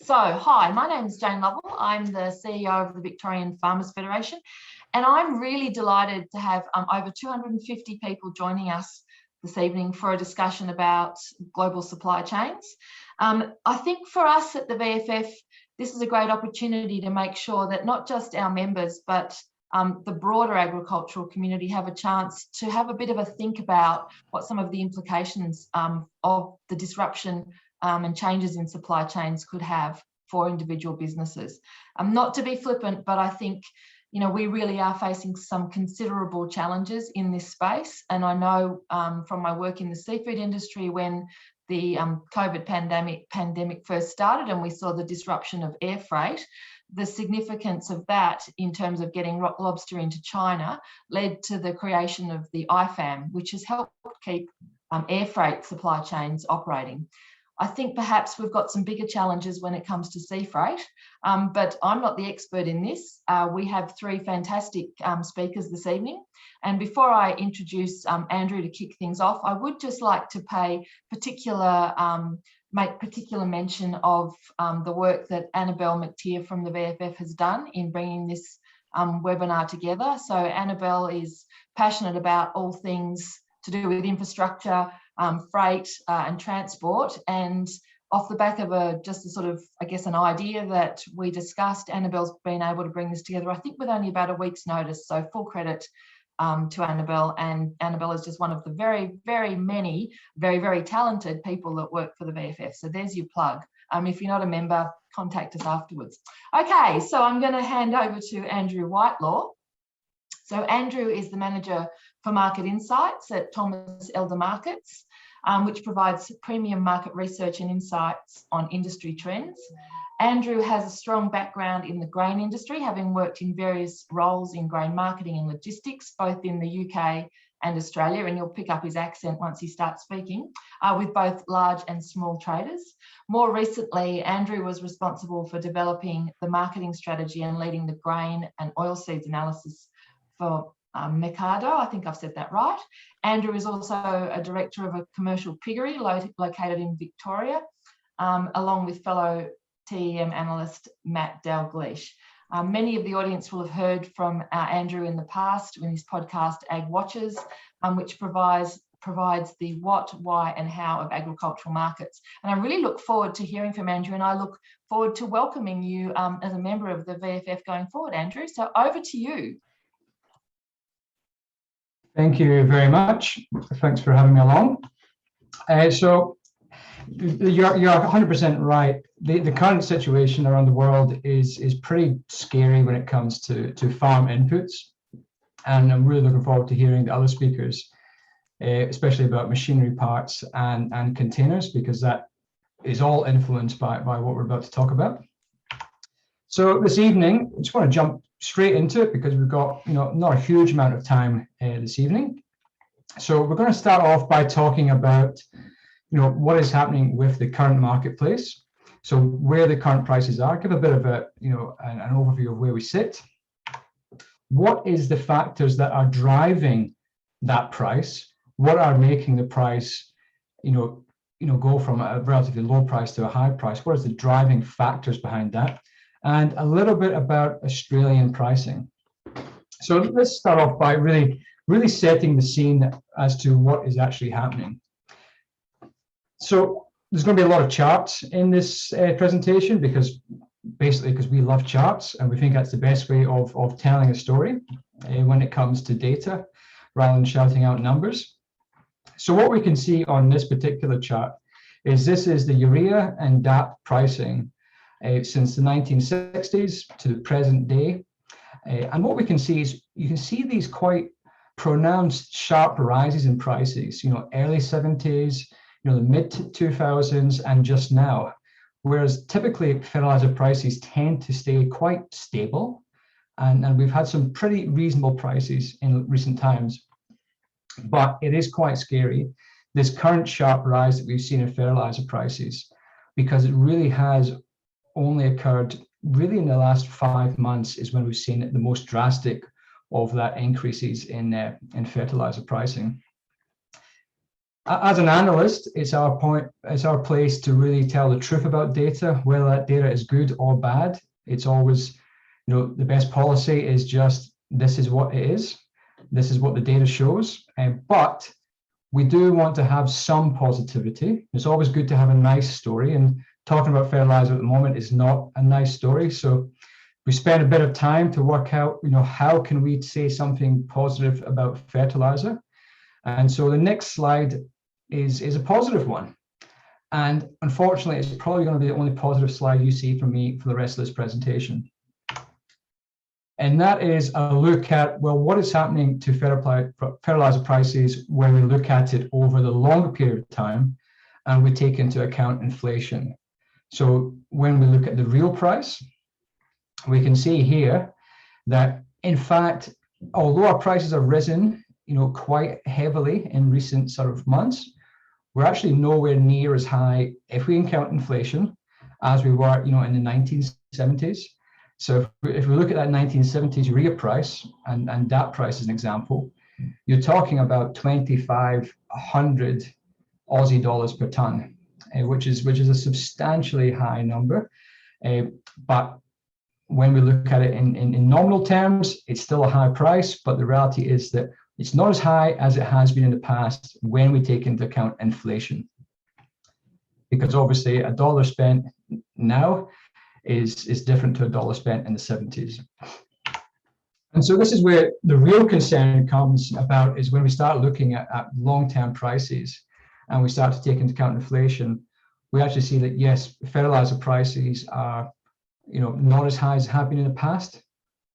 So, hi, my name is Jane Lovell. I'm the CEO of the Victorian Farmers Federation, and I'm really delighted to have over 250 people joining us this evening for a discussion about global supply chains. I think for us at the VFF, this is a great opportunity to make sure that not just our members, but the broader agricultural community have a chance to have a bit of a think about what some of the implications of the disruption and changes in supply chains could have for individual businesses. Not to be flippant, but I think we really are facing some considerable challenges in this space. And I know from my work in the seafood industry, when the COVID pandemic first started and we saw the disruption of air freight, the significance of that in terms of getting rock lobster into China led to the creation of the IFAM, which has helped keep air freight supply chains operating. I think perhaps we've got some bigger challenges when it comes to sea freight, but I'm not the expert in this. We have three fantastic speakers this evening. And before I introduce Andrew to kick things off, I would just like to make particular mention of the work that Annabelle McTeer from the VFF has done in bringing this webinar together. So Annabelle is passionate about all things to do with infrastructure, freight and transport, and off the back of an idea that we discussed, Annabelle's been able to bring this together, I think with only about a week's notice, so full credit to Annabelle. And Annabelle is just one of the very, very many, very, very talented people that work for the VFF. So there's your plug. If you're not a member, contact us afterwards. Okay, so I'm going to hand over to Andrew Whitelaw. So Andrew is the Manager for Market Insights at Thomas Elder Markets, which provides premium market research and insights on industry trends. Andrew has a strong background in the grain industry, having worked in various roles in grain marketing and logistics, both in the UK and Australia, and you'll pick up his accent once he starts speaking, with both large and small traders. More recently, Andrew was responsible for developing the marketing strategy and leading the grain and oilseeds analysis for McCann, I think I've said that right. Andrew is also a director of a commercial piggery located in Victoria, along with fellow TEM analyst Matt Dalgleish. Many of the audience will have heard from Andrew in the past in his podcast Ag Watchers, which provides the what, why and how of agricultural markets. And I really look forward to hearing from Andrew, and I look forward to welcoming you as a member of the VFF going forward, Andrew. So over to you. Thank you very much. Thanks for having me along. So you're 100% right. The current situation around the world is pretty scary when it comes to farm inputs. And I'm really looking forward to hearing the other speakers, especially about machinery parts and containers, because that is all influenced by what we're about to talk about. So this evening, I just want to jump straight into it because we've got not a huge amount of time this evening. So we're going to start off by talking about what is happening with the current marketplace. So where the current prices are, give a bit of an overview of where we sit. What is the factors that are driving that price? What are making the price go from a relatively low price to a high price? What is the driving factors behind that? And a little bit about Australian pricing. So let's start off by really setting the scene as to what is actually happening. So there's going to be a lot of charts in this presentation because we love charts and we think that's the best way of telling a story when it comes to data rather than shouting out numbers. So what we can see on this particular chart is this is the urea and DAP pricing since the 1960s to the present day. And what we can see is you can see these quite pronounced sharp rises in prices, early 70s, the mid 2000s and just now, whereas typically fertilizer prices tend to stay quite stable. And we've had some pretty reasonable prices in recent times, but it is quite scary, this current sharp rise that we've seen in fertilizer prices, because it really has only occurred really in the last 5 months is when we've seen the most drastic of that increases in fertilizer pricing. As an analyst, it's our place to really tell the truth about data, whether that data is good or bad. It's always, the best policy is just, this is what it is. This is what the data shows. But we do want to have some positivity. It's always good to have a nice story, and talking about fertilizer at the moment is not a nice story. So we spent a bit of time to work out, how can we say something positive about fertilizer? And so the next slide is a positive one. And unfortunately, it's probably going to be the only positive slide you see from me for the rest of this presentation. And that is a look at, well, what is happening to fertilizer prices when we look at it over the longer period of time and we take into account inflation. So when we look at the real price, we can see here that, in fact, although our prices have risen, quite heavily in recent sort of months, we're actually nowhere near as high, if we count inflation, as we were, in the 1970s. So if we look at that 1970s urea price and that price as an example, you're talking about 2,500 Aussie dollars per ton, which is a substantially high number. But when we look at it in nominal terms, it's still a high price, but the reality is that it's not as high as it has been in the past when we take into account inflation. Because obviously a dollar spent now is different to a dollar spent in the 70s. And so this is where the real concern comes about, is when we start looking at long-term prices and we start to take into account inflation, we actually see that, yes, fertilizer prices are not as high as have been in the past,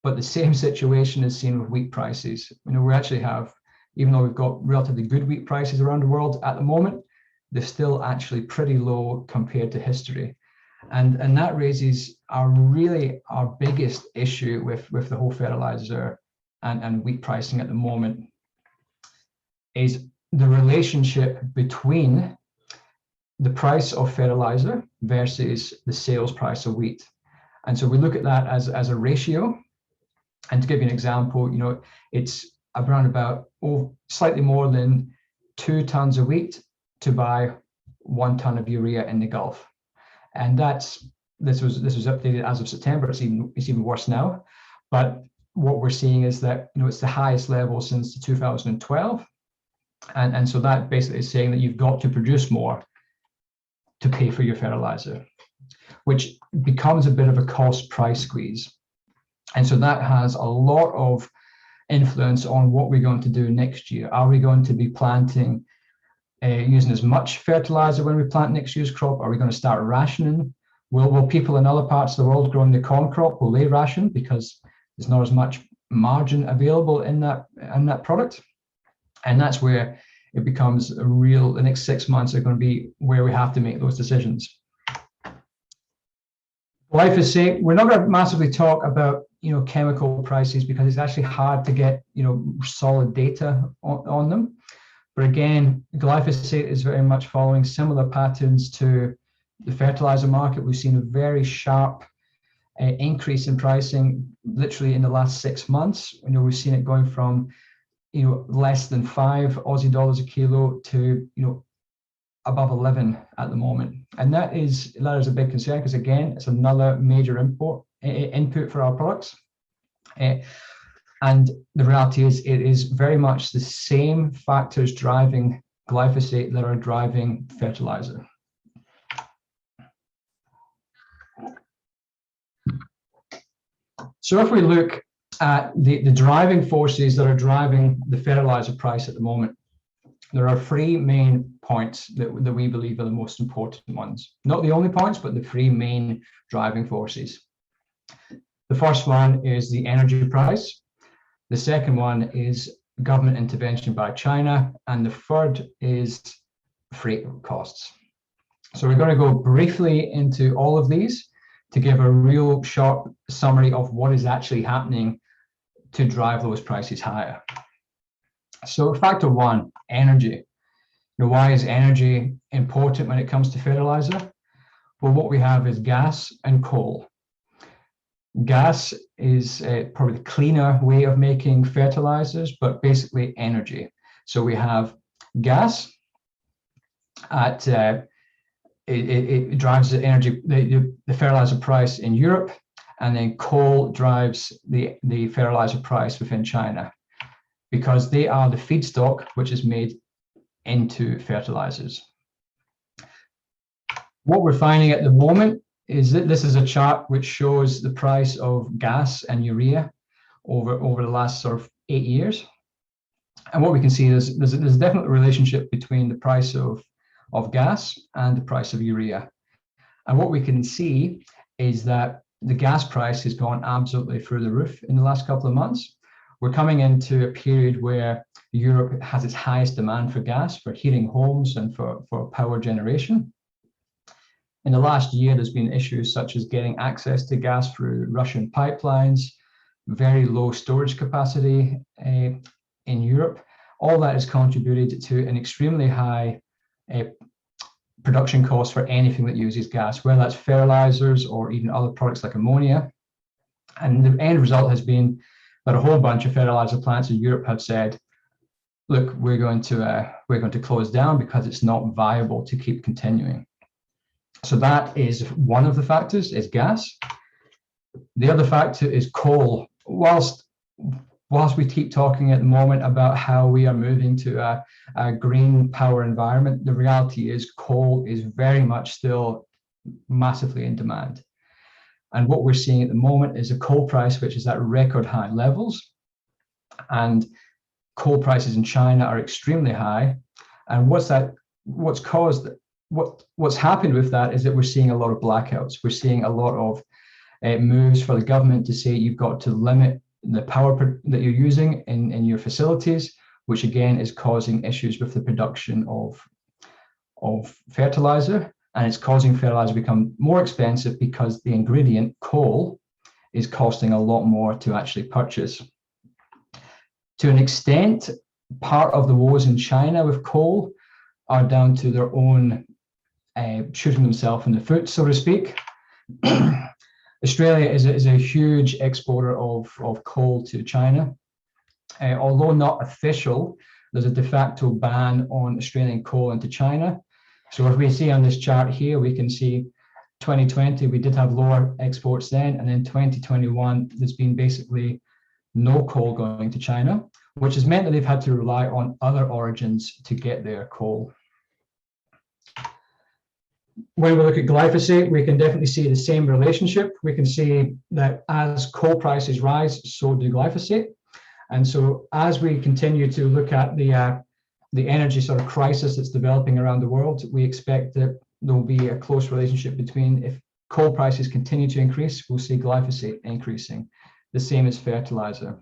but the same situation is seen with wheat prices. We actually have, even though we've got relatively good wheat prices around the world at the moment, they're still actually pretty low compared to history. And that raises our biggest issue with the whole fertilizer and wheat pricing at the moment, is the relationship between the price of fertilizer versus the sales price of wheat. And so we look at that as a ratio. And to give you an example, it's around about slightly more than 2 tons of wheat to buy 1 ton of urea in the Gulf. And this was updated as of September. It's even worse now. But what we're seeing is that it's the highest level since 2012. And so that basically is saying that you've got to produce more to pay for your fertilizer, which becomes a bit of a cost price squeeze. And so that has a lot of influence on what we're going to do next year. Are we going to be planting using as much fertilizer when we plant next year's crop? Are we going to start rationing? Will people in other parts of the world growing the corn crop, will they ration because there's not as much margin available in that product? And that's where it becomes the next 6 months are going to be where we have to make those decisions. Glyphosate, we're not going to massively talk about chemical prices because it's actually hard to get solid data on them. But again, glyphosate is very much following similar patterns to the fertilizer market. We've seen a very sharp increase in pricing literally in the last 6 months. We've seen it going from less than 5 Aussie dollars a kilo to above 11 at the moment. And that is a big concern because, again, it's another major input for our products. And the reality is it is very much the same factors driving glyphosate that are driving fertilizer. So if we look at the driving forces that are driving the fertilizer price at the moment, there are 3 main points that we believe are the most important ones. Not the only points, but the 3 main driving forces. The first one is the energy price. The second one is government intervention by China. And the third is freight costs. So we're going to go briefly into all of these to give a real sharp summary of what is actually happening to drive those prices higher. So factor 1, energy. Why is energy important when it comes to fertilizer? Well, what we have is gas and coal. Gas is probably the cleaner way of making fertilizers, but basically energy. So we have gas, at it drives the energy, the fertilizer price in Europe, and then coal drives the fertilizer price within China, because they are the feedstock which is made into fertilizers. What we're finding at the moment is that this is a chart which shows the price of gas and urea over the last sort of 8 years. And what we can see is there's a definite relationship between the price of gas and the price of urea. And what we can see is that the gas price has gone absolutely through the roof in the last couple of months. We're coming into a period where Europe has its highest demand for gas for heating homes and for power generation. In the last year, there's been issues such as getting access to gas through Russian pipelines, very low storage capacity in Europe. All that has contributed to an extremely high production cost for anything that uses gas, whether that's fertilizers or even other products like ammonia. And the end result has been that a whole bunch of fertilizer plants in Europe have said, look, we're going to close down because it's not viable to keep continuing. So that is one of the factors, is gas. The other factor is coal. Whilst we keep talking at the moment about how we are moving to a green power environment, the reality is coal is very much still massively in demand. And what we're seeing at the moment is a coal price which is at record high levels. And coal prices in China are extremely high. And what's happened with that is that we're seeing a lot of blackouts. We're seeing a lot of moves for the government to say you've got to limit the power that you're using in your facilities, which again is causing issues with the production of fertilizer, and it's causing fertilizer to become more expensive because the ingredient coal is costing a lot more to actually purchase. To an extent, part of the woes in China with coal are down to their own shooting themselves in the foot, so to speak. Australia is a huge exporter of coal to China. Although not official, there's a de facto ban on Australian coal into China. So if we see on this chart here, we can see 2020, we did have lower exports then, and then 2021, there's been basically no coal going to China, which has meant that they've had to rely on other origins to get their coal. When we look at glyphosate, we can definitely see the same relationship. We can see that as coal prices rise, so do glyphosate. And so as we continue to look at the energy sort of crisis that's developing around the world, we expect that there will be a close relationship between, if coal prices continue to increase, we'll see glyphosate increasing, the same as fertilizer.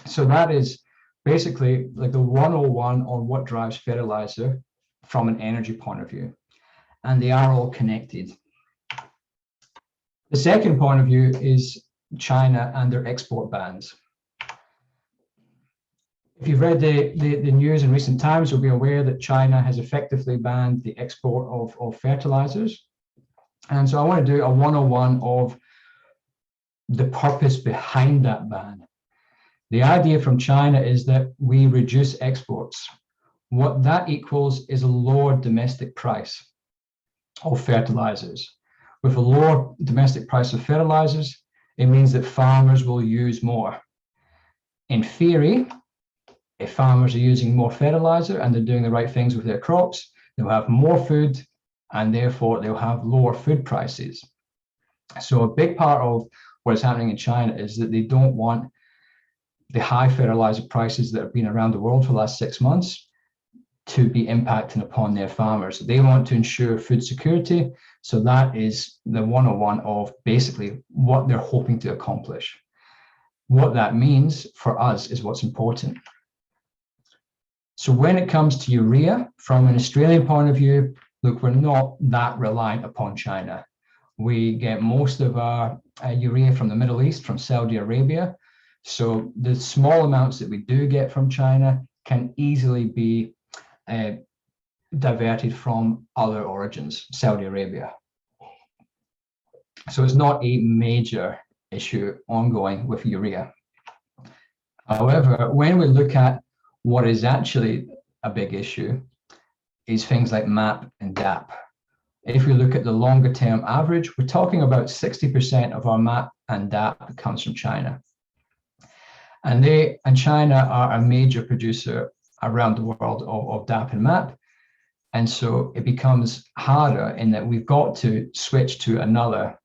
So that is basically like the 101 on what drives fertilizer from an energy point of view. And they are all connected. The second point of view is China and their export bans. If you've read the news in recent times, you'll be aware that China has effectively banned the export of fertilizers. And so I want to do a 101 of the purpose behind that ban. The idea from China is that we reduce exports. What that equals is a lower domestic price of fertilizers. With a lower domestic price of fertilizers, it means that farmers will use more. In theory, if farmers are using more fertilizer and they're doing the right things with their crops, they'll have more food and therefore they'll have lower food prices. So a big part of what is happening in China is that they don't want the high fertilizer prices that have been around the world for the last 6 months to be impacting upon their farmers. They want to ensure food security. So that is the 101 of basically what they're hoping to accomplish. What that means for us is what's important. So when it comes to urea, from an Australian point of view, look, we're not that reliant upon China. We get most of our urea from the Middle East, from Saudi Arabia. So the small amounts that we do get from China can easily be diverted from other origins, Saudi Arabia. So it's not a major issue ongoing with urea. However, when we look at what is actually a big issue, is things like MAP and DAP. If we look at the longer term average, we're talking about 60% of our MAP and DAP comes from China. And China are a major producer around the world of DAP and MAP. And so it becomes harder in that we've got to switch to another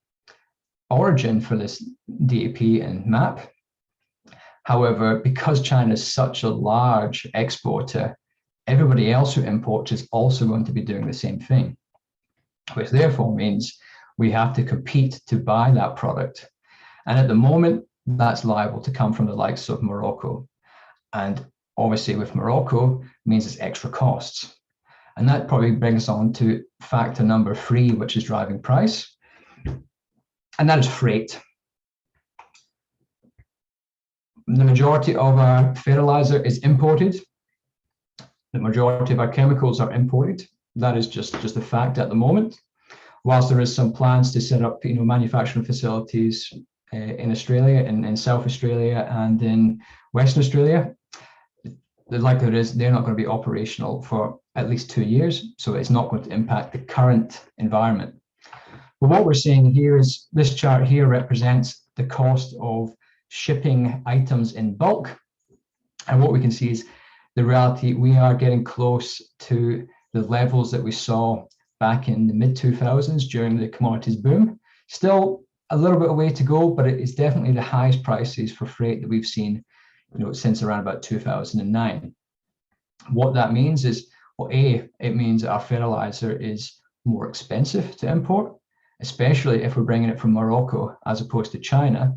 origin for this DAP and MAP. However, because China is such a large exporter, everybody else who imports is also going to be doing the same thing, which therefore means we have to compete to buy that product. And at the moment, that's liable to come from the likes of Morocco. And obviously with Morocco means it's extra costs. And that probably brings us on to factor number 3, which is driving price. And that is freight. The majority of our fertilizer is imported. The majority of our chemicals are imported. That is just a fact at the moment. Whilst there is some plans to set up, manufacturing facilities in Australia, in South Australia, and in Western Australia, the likelihood is they're not going to be operational for at least 2 years, so it's not going to impact the current environment. But what we're seeing here is this chart here represents the cost of shipping items in bulk, and what we can see is the reality. We are getting close to the levels that we saw back in the mid-2000s during the commodities boom. Still a little bit of way to go, but it is definitely the highest prices for freight that we've seen, since around about 2009. What that means is, well, it means that our fertilizer is more expensive to import, especially if we're bringing it from Morocco as opposed to China.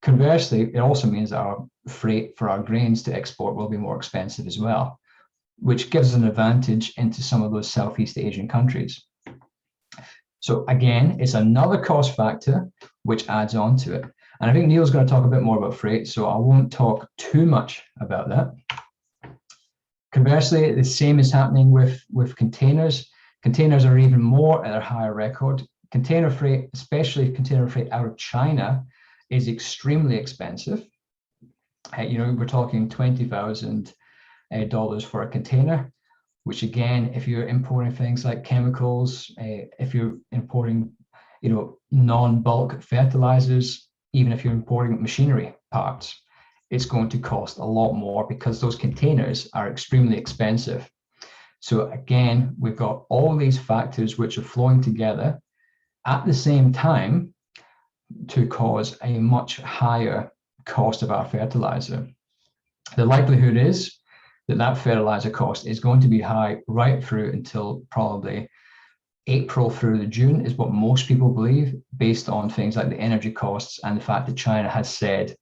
Conversely, it also means that our freight for our grains to export will be more expensive as well, which gives us an advantage into some of those Southeast Asian countries. So again, it's another cost factor which adds on to it. And I think Neil's going to talk a bit more about freight, so I won't talk too much about that. Conversely, the same is happening with containers. Containers are even more at a higher record. Container freight, especially container freight out of China, is extremely expensive. We're talking $20,000 for a container, which again, if you're importing things like chemicals, if you're importing, non-bulk fertilizers, even if you're importing machinery parts, it's going to cost a lot more because those containers are extremely expensive. So again, we've got all these factors which are flowing together at the same time to cause a much higher cost of our fertilizer. The likelihood is that fertilizer cost is going to be high right through until probably April through to June, is what most people believe, based on things like the energy costs and the fact that China has said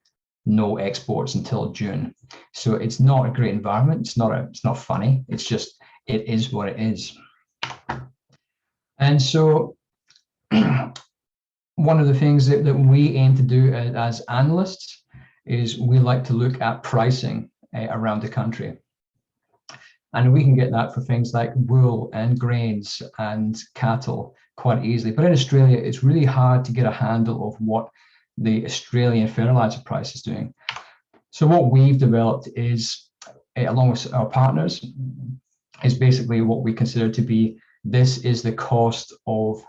no exports until June. So it's not a great environment. It's not funny. It's just, it is what it is. And so one of the things that we aim to do as analysts is we like to look at pricing around the country. And we can get that for things like wool and grains and cattle quite easily. But in Australia, it's really hard to get a handle of what the Australian fertilizer price is doing. So what we've developed is, along with our partners, is basically what we consider to be, this is the cost of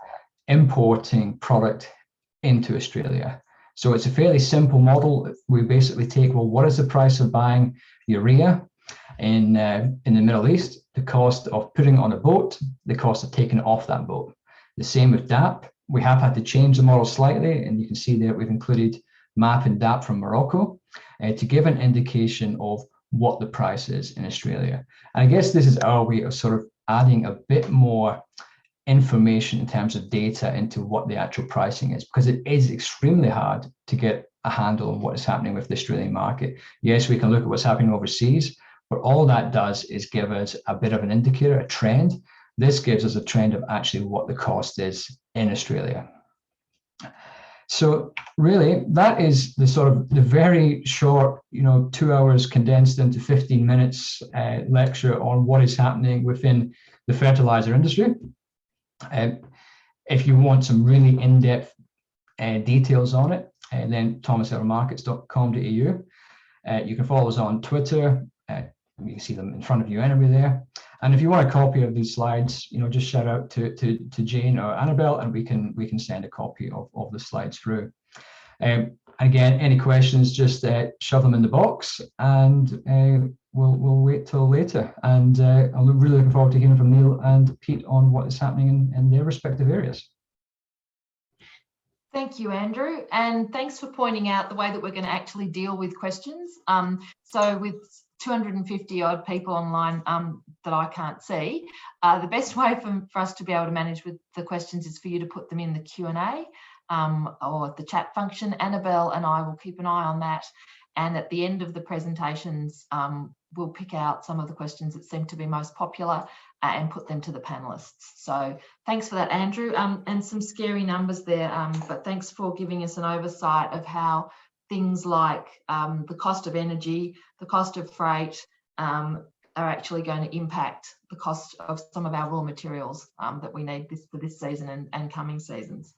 importing product into Australia. So it's a fairly simple model. We basically take, well, what is the price of buying urea in the Middle East, the cost of putting on a boat, the cost of taking it off that boat. The same with DAP. We have had to change the model slightly, and you can see there we've included MAP and DAP from Morocco to give an indication of what the price is in Australia. And I guess this is our way of sort of adding a bit more information in terms of data into what the actual pricing is, because it is extremely hard to get a handle on what is happening with the Australian market. Yes, we can look at what's happening overseas, but all that does is give us a bit of an indicator, a trend. This gives us a trend of actually what the cost is in Australia. So really, that is the sort of the very short, 2 hours condensed into 15 minutes lecture on what is happening within the fertilizer industry. If you want some really in-depth details on it, then thomaseldermarkets.com.au. You can follow us on Twitter. You can see them in front of you anyway there. And if you want a copy of these slides, just shout out to Jane or Annabelle, and we can send a copy of the slides through. Again, any questions, just shove them in the box, and we'll wait till later. And I'm really looking forward to hearing from Neil and Pete on what is happening in their respective areas. Thank you, Andrew, and thanks for pointing out the way that we're going to actually deal with questions. So with 250 odd people online that I can't see, the best way for us to be able to manage with the questions is for you to put them in the Q&A or the chat function. Annabelle and I will keep an eye on that, and at the end of the presentations we'll pick out some of the questions that seem to be most popular and put them to the panelists. So thanks for that, Andrew, and some scary numbers there, but thanks for giving us an oversight of how things like the cost of energy, the cost of freight are actually going to impact the cost of some of our raw materials that we need for this season and coming seasons.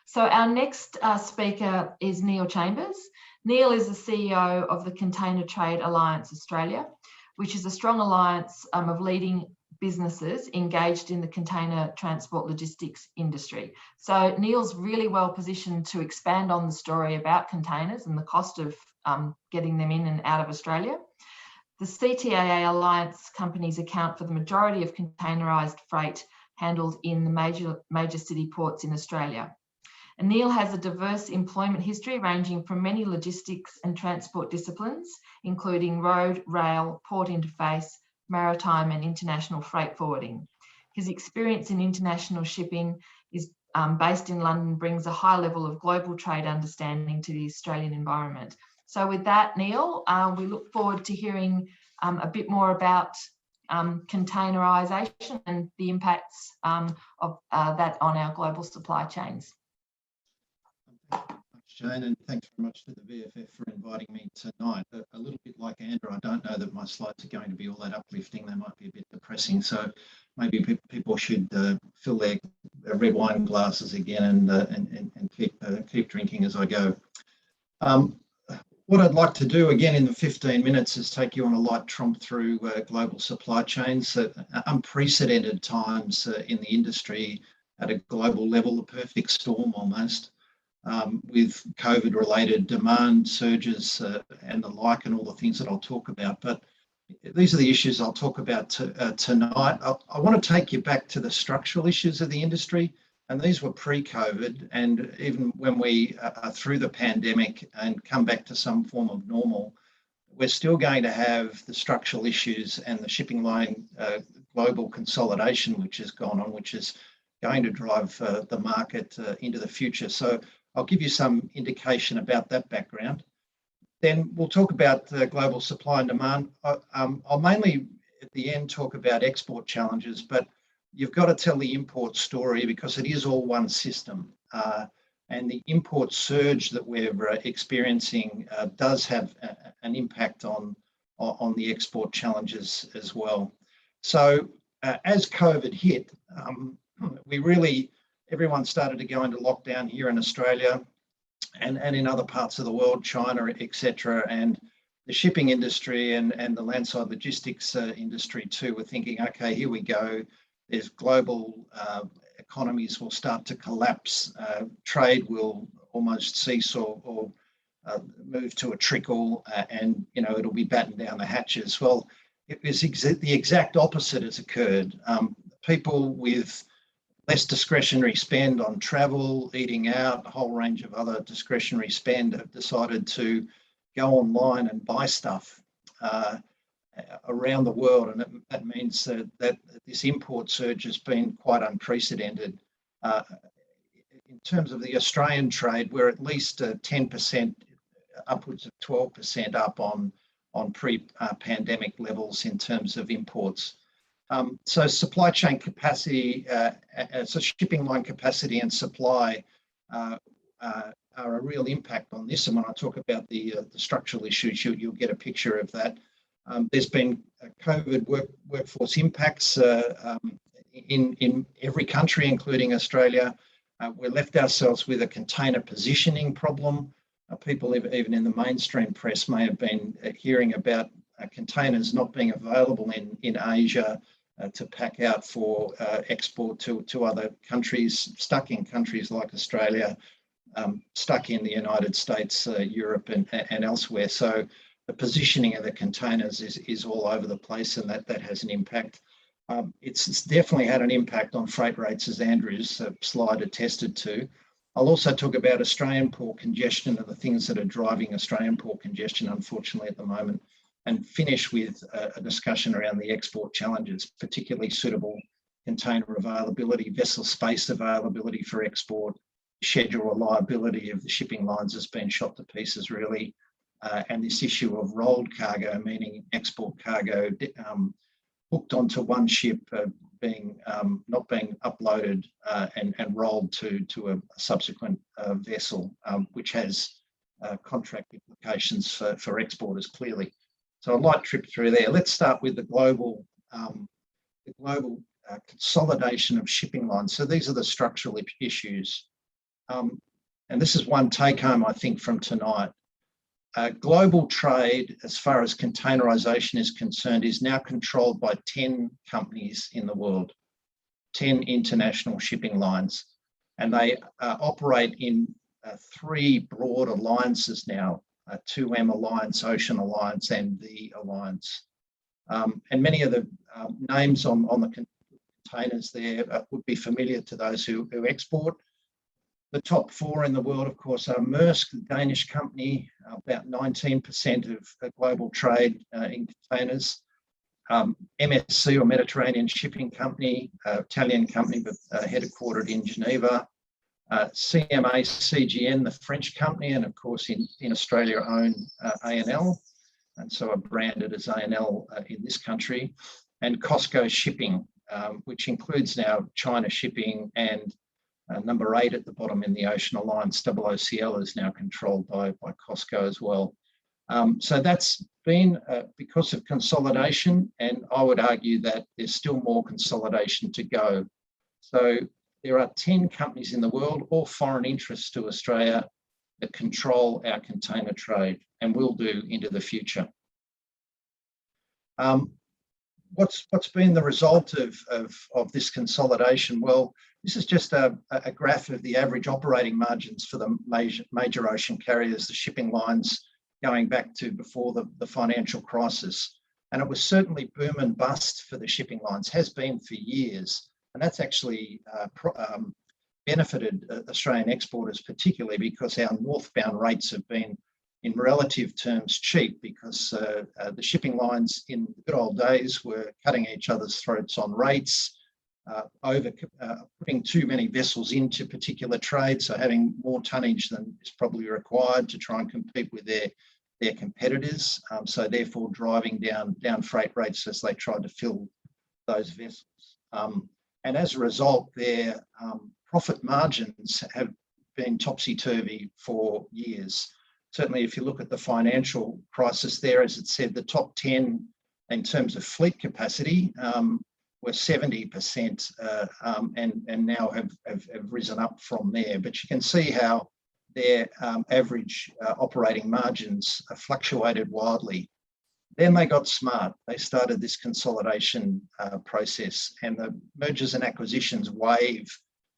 So our next speaker is Neil Chambers. Neil is the CEO of the Container Trade Alliance Australia, which is a strong alliance of leading businesses engaged in the container transport logistics industry. So Neil's really well positioned to expand on the story about containers and the cost of getting them in and out of Australia. The CTAA Alliance companies account for the majority of containerised freight handled in the major city ports in Australia. And Neil has a diverse employment history ranging from many logistics and transport disciplines, including road, rail, port interface, maritime and international freight forwarding. His experience in international shipping is based in London, brings a high level of global trade understanding to the Australian environment. So with that, Neil, we look forward to hearing a bit more about containerisation and the impacts of that on our global supply chains. Jane, and thanks very much to the VFF for inviting me tonight. A little bit like Andrew, I don't know that my slides are going to be all that uplifting. They might be a bit depressing, so maybe people should fill their red wine glasses again and keep drinking as I go. What I'd like to do again in the 15 minutes is take you on a light tromp through global supply chains, unprecedented times in the industry at a global level, a perfect storm almost. With COVID-related demand surges and the like, and all the things that I'll talk about. But these are the issues I'll talk about tonight. I want to take you back to the structural issues of the industry, and these were pre-COVID, and even when we are through the pandemic and come back to some form of normal, we're still going to have the structural issues and the shipping line global consolidation which has gone on, which is going to drive the market into the future. So I'll give you some indication about that background. Then we'll talk about global supply and demand. I'll mainly at the end talk about export challenges, but you've got to tell the import story because it is all one system. And the import surge that we're experiencing does have an impact on the export challenges as well. So as COVID hit, everyone started to go into lockdown here in Australia and in other parts of the world, China, etc. And the shipping industry and the landside logistics industry too were thinking, okay, here we go. There's global economies will start to collapse. Trade will almost cease or move to a trickle, and it'll be battened down the hatches. Well, it was the exact opposite has occurred. People with less discretionary spend on travel, eating out, a whole range of other discretionary spend have decided to go online and buy stuff around the world. And that means that this import surge has been quite unprecedented. In terms of the Australian trade, we're at least 10%, upwards of 12% up on pre-pandemic levels in terms of imports. So supply chain capacity, so shipping line capacity and supply are a real impact on this. And when I talk about the structural issues, you'll get a picture of that. There's been COVID workforce impacts in every country, including Australia. We left ourselves with a container positioning problem. People even in the mainstream press may have been hearing about containers not being available in Asia to pack out for export to other countries, stuck in countries like Australia, stuck in the United States, Europe and elsewhere. So the positioning of the containers is all over the place, and that has an impact. It's definitely had an impact on freight rates, as Andrew's slide attested to. I'll also talk about Australian port congestion and the things that are driving Australian port congestion, unfortunately, at the moment, and finish with a discussion around the export challenges, particularly suitable container availability, vessel space availability for export, schedule reliability of the shipping lines has been shot to pieces, really, and this issue of rolled cargo, meaning export cargo hooked onto one ship not being uploaded and rolled to a subsequent vessel, which has contract implications for exporters, clearly. So a light trip through there. Let's start with the global consolidation of shipping lines. So these are the structural issues. And this is one take home, I think, from tonight. Global trade, as far as containerization is concerned, is now controlled by 10 companies in the world, 10 international shipping lines. And they operate in 3 broad alliances now, 2M Alliance, Ocean Alliance, and the Alliance. And many of the names on the containers there would be familiar to those who export. The top 4 in the world, of course, are Maersk, the Danish company, about 19% of global trade in containers. MSC, or Mediterranean Shipping Company, Italian company, but headquartered in Geneva. CMA CGN, the French company, and of course in Australia own ANL, and so are branded as ANL in this country. And COSCO Shipping, which includes now China Shipping, and number 8 at the bottom in the Ocean Alliance, OOCL, is now controlled by COSCO as well. So that's been because of consolidation, and I would argue that there's still more consolidation to go. So there are 10 companies in the world, all foreign interests to Australia, that control our container trade and will do into the future. What's been the result of this consolidation? Well, this is just a graph of the average operating margins for the major ocean carriers, the shipping lines, going back to before the financial crisis. And it was certainly boom and bust for the shipping lines, has been for years. And that's actually benefited Australian exporters, particularly because our northbound rates have been, in relative terms, cheap, because the shipping lines in the good old days were cutting each other's throats on rates, putting too many vessels into particular trades, so having more tonnage than is probably required to try and compete with their competitors, so therefore driving down freight rates as they tried to fill those vessels. And as a result, their profit margins have been topsy-turvy for years. Certainly, if you look at the financial crisis there, as it said, the top 10 in terms of fleet capacity were 70% and now have risen up from there. But you can see how their average operating margins fluctuated wildly. Then they got smart. They started this consolidation process, and the mergers and acquisitions wave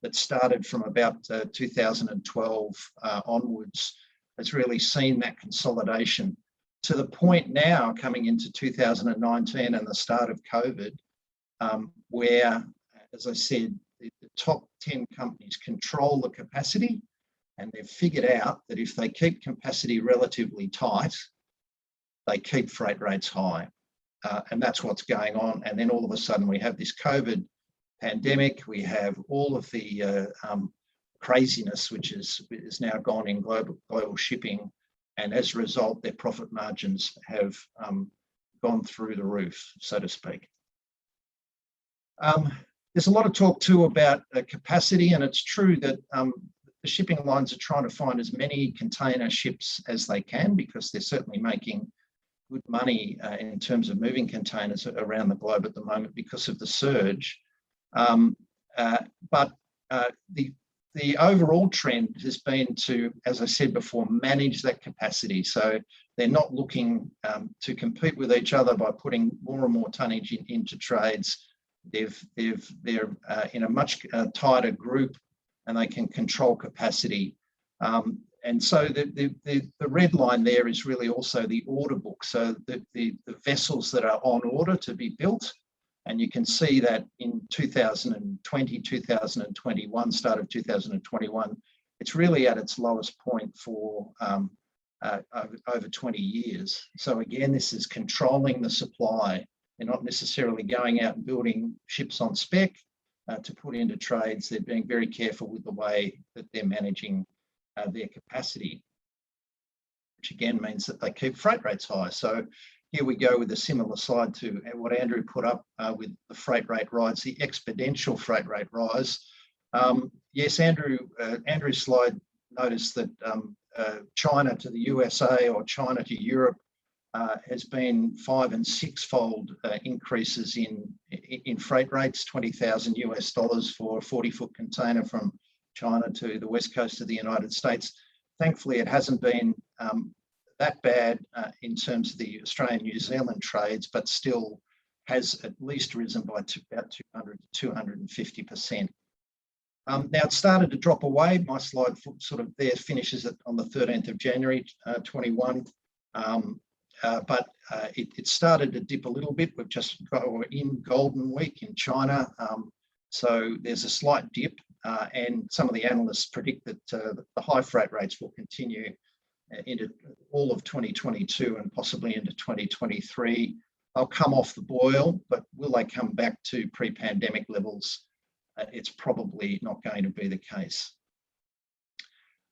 that started from about 2012 onwards has really seen that consolidation to the point now coming into 2019 and the start of COVID, where, as I said, the top 10 companies control the capacity, and they've figured out that if they keep capacity relatively tight, they keep freight rates high. And that's what's going on. And then all of a sudden we have this COVID pandemic, we have all of the craziness which is now gone in global shipping, and as a result their profit margins have gone through the roof, so to speak. There's a lot of talk too about capacity, and it's true that the shipping lines are trying to find as many container ships as they can, because they're certainly making good money in terms of moving containers around the globe at the moment because of the surge. But the overall trend has been to, as I said before, manage that capacity. So they're not looking to compete with each other by putting more and more tonnage into trades. They're in a much tighter group, and they can control capacity. And so the red line there is really also the order book. So the vessels that are on order to be built, and you can see that in 2020, 2021, start of 2021, it's really at its lowest point for over 20 years. So again, this is controlling the supply. They're not necessarily going out and building ships on spec to put into trades. They're being very careful with the way that they're managing their capacity, which again means that they keep freight rates high. So here we go with a similar slide to what Andrew put up with the freight rate rise, the exponential freight rate rise. Yes, Andrew's slide noticed that China to the USA or China to Europe has been 5- and 6-fold increases in freight rates, $20,000 US for a 40-foot container from China to the west coast of the United States. Thankfully, it hasn't been that bad in terms of the Australian-New Zealand trades, but still has at least risen by about 200 to 250%. Now it started to drop away. My slide sort of there finishes it on the 13th of January 21. But it started to dip a little bit. We're in Golden Week in China. So there's a slight dip, and some of the analysts predict that the high freight rates will continue into all of 2022 and possibly into 2023. They'll come off the boil, but will they come back to pre-pandemic levels? It's probably not going to be the case.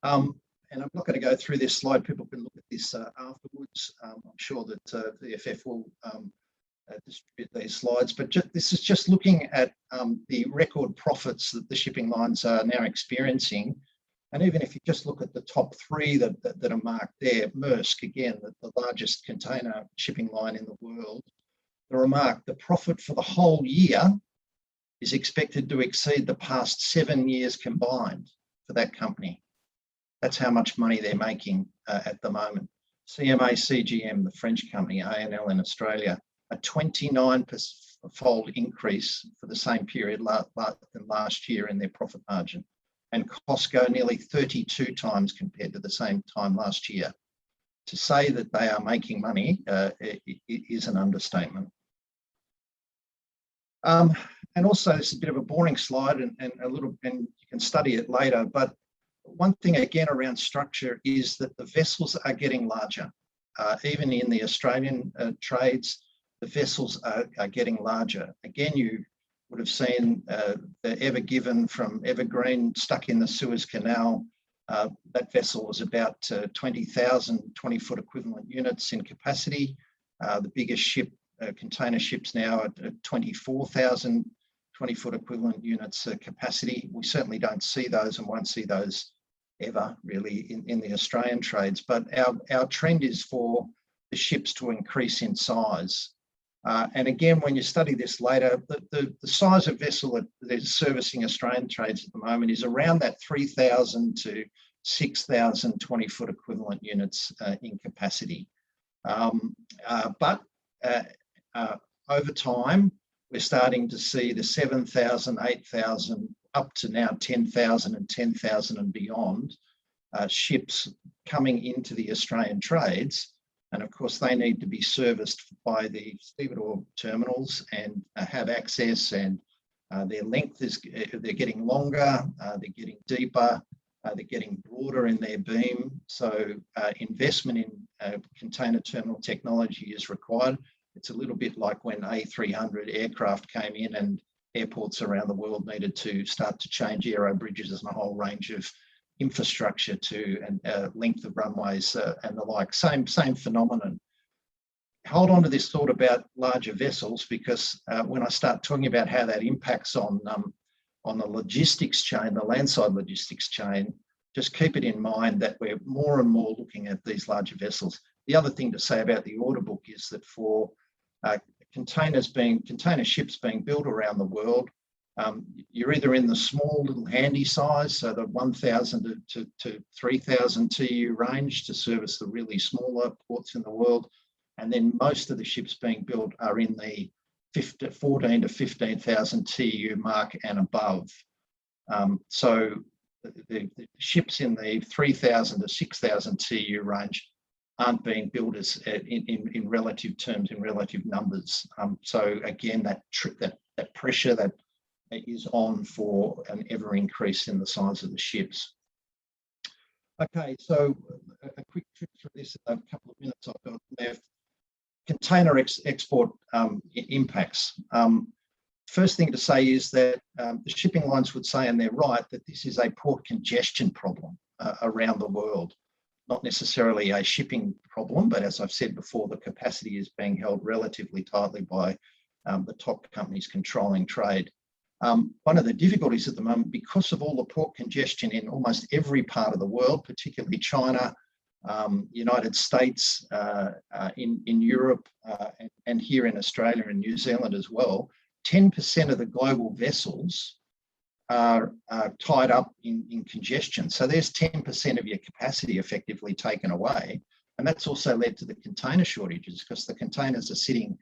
And I'm not going to go through this slide. People can look at this afterwards. I'm sure that the VFF will distribute these slides, but this is just looking at the record profits that the shipping lines are now experiencing. And even if you just look at the top 3 that are marked there, Maersk, again, the largest container shipping line in the world, the profit for the whole year is expected to exceed the past 7 years combined for that company. That's how much money they're making at the moment. CMA CGM, the French company, ANL in Australia, a 29-fold increase for the same period than last year in their profit margin. And Costco nearly 32 times compared to the same time last year. To say that they are making money is an understatement. And also, it's a bit of a boring slide, and you can study it later. But one thing again around structure is that the vessels are getting larger. Even in the Australian trades, the vessels are getting larger. Again, you would have seen the Ever Given from Evergreen stuck in the Suez Canal. That vessel was about 20,000 20-foot equivalent units in capacity. The biggest ship, container ships now at 24,000 20-foot equivalent units capacity. We certainly don't see those and won't see those ever really in the Australian trades, but our trend is for the ships to increase in size. And again, when you study this later, the size of vessel that is servicing Australian trades at the moment is around that 3,000 to 6,000 20-foot equivalent units in capacity. But over time, we're starting to see the 7,000, 8,000, up to now 10,000 and 10,000 and beyond ships coming into the Australian trades. And of course, they need to be serviced by the stevedore terminals and have access, and their length they're getting longer, they're getting deeper, they're getting broader in their beam. So investment in container terminal technology is required. It's a little bit like when A300 aircraft came in and airports around the world needed to start to change aero bridges and a whole range of infrastructure to length of runways and the like. Same phenomenon. Hold on to this thought about larger vessels, because when I start talking about how that impacts on the logistics chain, the landside logistics chain, just keep it in mind that we're more and more looking at these larger vessels. The other thing to say about the order book is that for container ships being built around the world, you're either in the small little handy size, so the 1,000 to 3,000 TEU range to service the really smaller ports in the world, and then most of the ships being built are in the 14 to 15,000 TEU mark and above. So the ships in the 3,000 to 6,000 TEU range aren't being built as in relative terms, in relative numbers. So again, that pressure that is on for an ever increase in the size of the ships. Okay, so a quick trip through this, a couple of minutes I've got left. Container export impacts. First thing to say is that the shipping lines would say, and they're right, that this is a port congestion problem around the world, not necessarily a shipping problem, but as I've said before, the capacity is being held relatively tightly by the top companies controlling trade. One of the difficulties at the moment, because of all the port congestion in almost every part of the world, particularly China, United States, in Europe, and here in Australia and New Zealand as well, 10% of the global vessels are tied up in congestion. So there's 10% of your capacity effectively taken away. And that's also led to the container shortages, because the containers are sitting,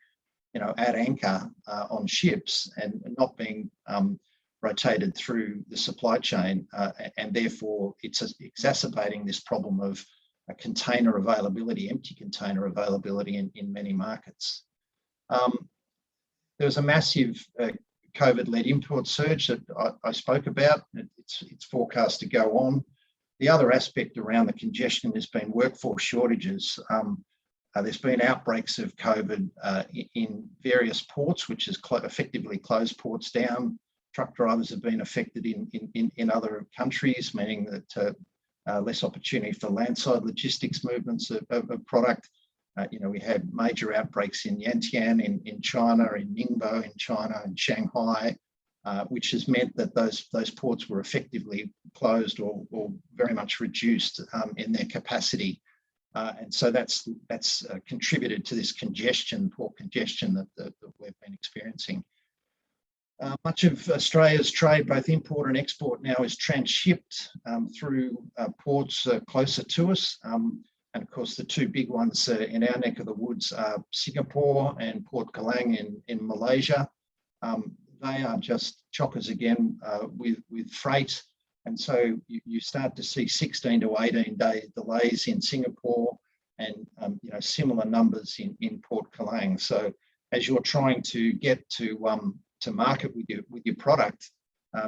at anchor on ships and not being rotated through the supply chain. And therefore it's exacerbating this problem of container availability, empty container availability in many markets. There was a massive COVID-led import surge that I spoke about. It's forecast to go on. The other aspect around the congestion has been workforce shortages. There's been outbreaks of COVID in various ports, which has effectively closed ports down. Truck drivers have been affected in other countries, meaning that less opportunity for landside logistics movements of product. We had major outbreaks in Yantian in China, in Ningbo in China, and Shanghai, which has meant that those ports were effectively closed or very much reduced in their capacity. And so that's contributed to this port congestion that we've been experiencing. Much of Australia's trade, both import and export, now is transshipped through ports closer to us. And of course, the two big ones in our neck of the woods are Singapore and Port Kelang in Malaysia. They are just chockers again with freight. And so you start to see 16 to 18 day delays in Singapore and similar numbers in Port Kelang. So as you're trying to get to market with your product,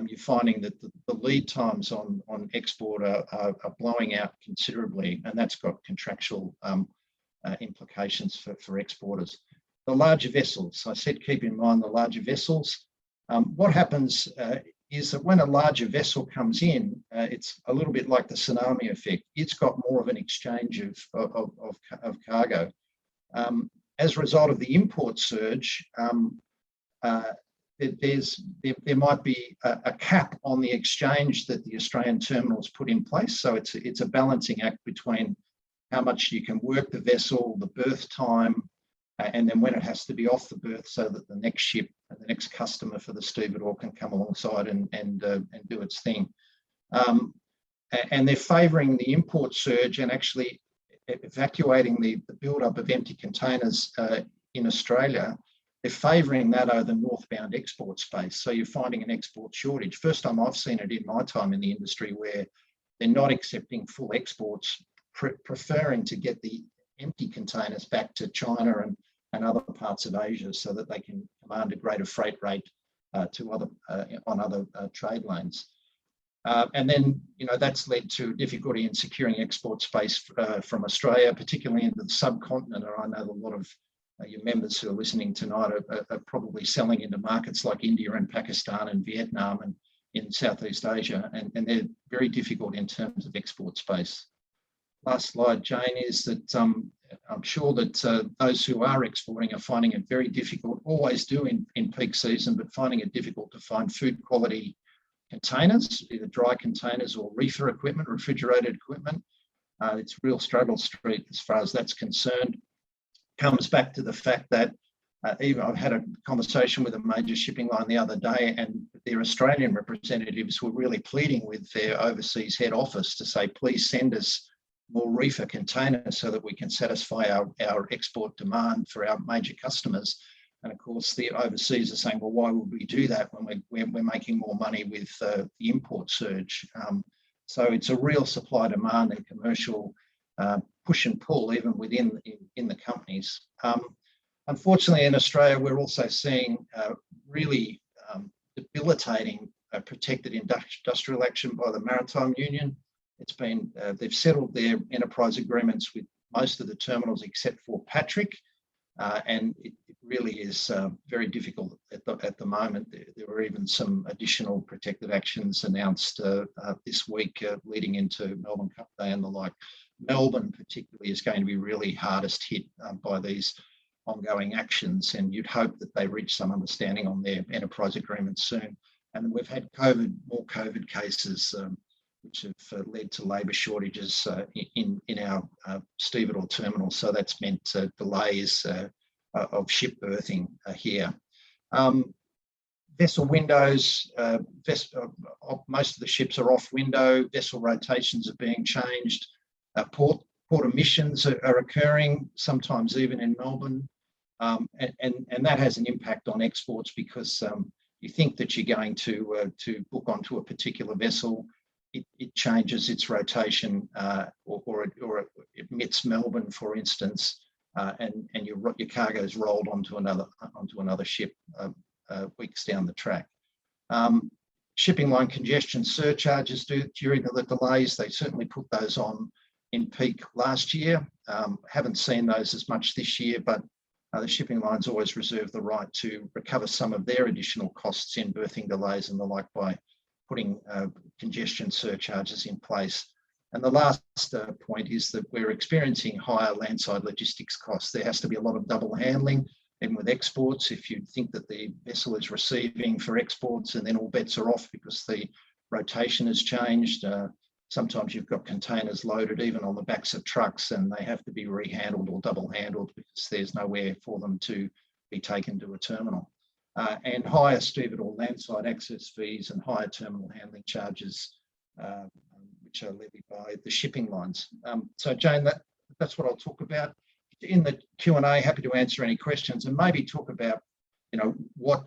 you're finding that the lead times on export are blowing out considerably, and that's got contractual implications for exporters. The larger vessels, I said keep in mind the larger vessels. What happens is that when a larger vessel comes in, it's a little bit like the tsunami effect. It's got more of an exchange of cargo. As a result of the import surge, there might be a cap on the exchange that the Australian terminals put in place. So it's a balancing act between how much you can work the vessel, the berth time, and then when it has to be off the berth so that the next ship and the next customer for the stevedore can come alongside and do its thing. And they're favouring the import surge and actually evacuating the build-up of empty containers in Australia. They're favouring that over the northbound export space. So you're finding an export shortage. First time I've seen it in my time in the industry, where they're not accepting full exports, preferring to get the empty containers back to China and other parts of Asia so that they can command a greater freight rate on other trade lanes. And then, that's led to difficulty in securing export space from Australia, particularly into the subcontinent. I know a lot of your members who are listening tonight are probably selling into markets like India and Pakistan and Vietnam and in Southeast Asia, and they're very difficult in terms of export space. Last slide, Jane, is that I'm sure that those who are exporting are finding it very difficult, always do in peak season, but finding it difficult to find food quality containers, either dry containers or reefer equipment, refrigerated equipment. It's real struggle street as far as that's concerned. Comes back to the fact that even I've had a conversation with a major shipping line the other day, and their Australian representatives were really pleading with their overseas head office to say, please send us more reefer containers so that we can satisfy our export demand for our major customers. And of course, the overseas are saying, well, why would we do that when we're making more money with the import surge? So it's a real supply demand and commercial push and pull even within in the companies. Unfortunately, in Australia, we're also seeing really debilitating protected industrial action by the Maritime Union. It's been they've settled their enterprise agreements with most of the terminals except for Patrick, and it really is very difficult at the moment. There were even some additional protected actions announced this week leading into Melbourne Cup Day and the like. Melbourne particularly is going to be really hardest hit by these ongoing actions, and you'd hope that they reach some understanding on their enterprise agreements soon. And we've had more COVID cases, which have led to labour shortages in our stevedore terminal. So that's meant delays of ship berthing here. Vessel windows, most of the ships are off window, vessel rotations are being changed, port emissions are occurring, sometimes even in Melbourne. And that has an impact on exports because you think that you're going to book onto a particular vessel, it changes its rotation or it emits Melbourne, for instance, and your cargo is rolled onto another ship weeks down the track. Shipping line congestion surcharges during the delays, they certainly put those on in peak last year. Haven't seen those as much this year, but the shipping lines always reserve the right to recover some of their additional costs in berthing delays and the like by putting congestion surcharges in place. And the last point is that we're experiencing higher landside logistics costs. There has to be a lot of double handling, even with exports. If you think that the vessel is receiving for exports and then all bets are off because the rotation has changed, sometimes you've got containers loaded even on the backs of trucks and they have to be rehandled or double handled because there's nowhere for them to be taken to a terminal. And higher stevedore landside access fees and higher terminal handling charges, which are levied by the shipping lines. So Jane, that's what I'll talk about. In the Q&A, happy to answer any questions and maybe talk about, what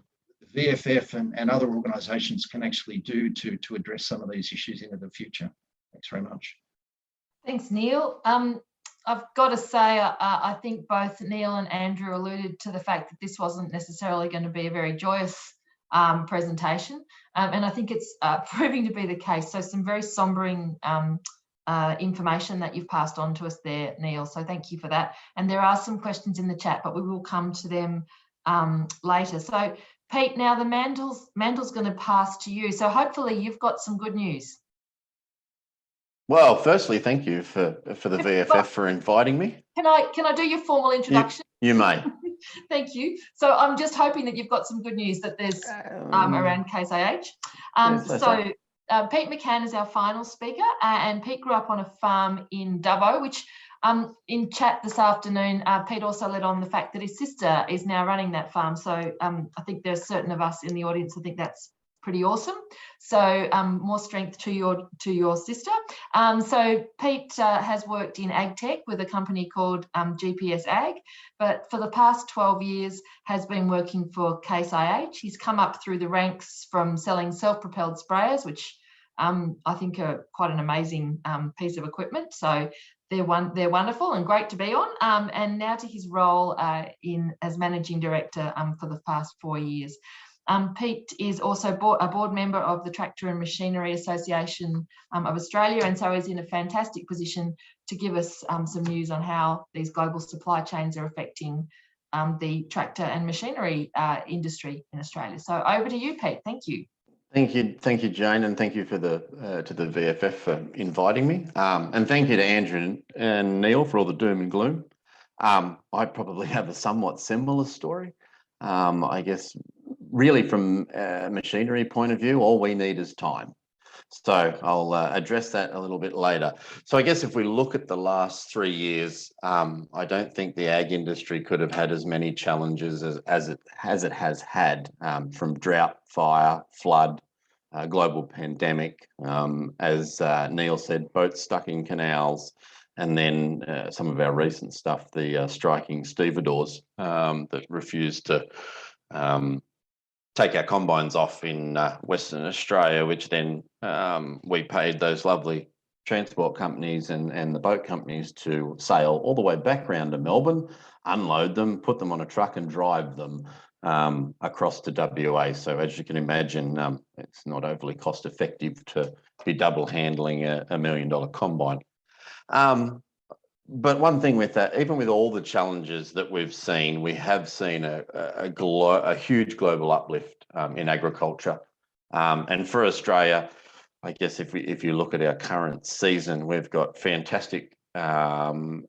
VFF and other organisations can actually do to address some of these issues into the future. Thanks very much. Thanks, Neil. I've got to say, I think both Neil and Andrew alluded to the fact that this wasn't necessarily going to be a very joyous presentation, and I think it's proving to be the case. So some very sombering information that you've passed on to us there, Neil. So thank you for that. And there are some questions in the chat, but we will come to them later. So Pete, now the mantle's going to pass to you. So hopefully you've got some good news. Well, firstly, thank you for the VFF for inviting me. Can I do your formal introduction? You may. Thank you. So I'm just hoping that you've got some good news that there's around Case IH. Pete McCann is our final speaker, and Pete grew up on a farm in Dubbo, which in chat this afternoon, Pete also led on the fact that his sister is now running that farm. So I think there's certain of us in the audience who think that's pretty awesome. So more strength to your sister. So Pete has worked in ag tech with a company called GPS Ag, but for the past 12 years has been working for Case IH. He's come up through the ranks from selling self-propelled sprayers, which I think are quite an amazing piece of equipment. So they're wonderful and great to be on. And now to his role as managing director for the past 4 years. Pete is also a board member of the Tractor and Machinery Association of Australia, and so is in a fantastic position to give us some news on how these global supply chains are affecting the tractor and machinery industry in Australia. So over to you, Pete. Thank you. Thank you, Jane, and thank you for to the VFF for inviting me. And thank you to Andrew and Neil for all the doom and gloom. I probably have a somewhat similar story. I guess really from a machinery point of view, all we need is time. So I'll address that a little bit later. So I guess if we look at the last 3 years, I don't think the ag industry could have had as many challenges as it has had, from drought, fire, flood, global pandemic, as Neil said, boats stuck in canals, And then some of our recent stuff, the striking stevedores that refused to take our combines off in Western Australia, which then we paid those lovely transport companies and the boat companies to sail all the way back round to Melbourne, unload them, put them on a truck and drive them across to WA. So as you can imagine, it's not overly cost effective to be double handling a $1 million combine. But one thing with that, even with all the challenges that we've seen, we have seen a huge global uplift in agriculture. And for Australia, I guess if you look at our current season, we've got fantastic growing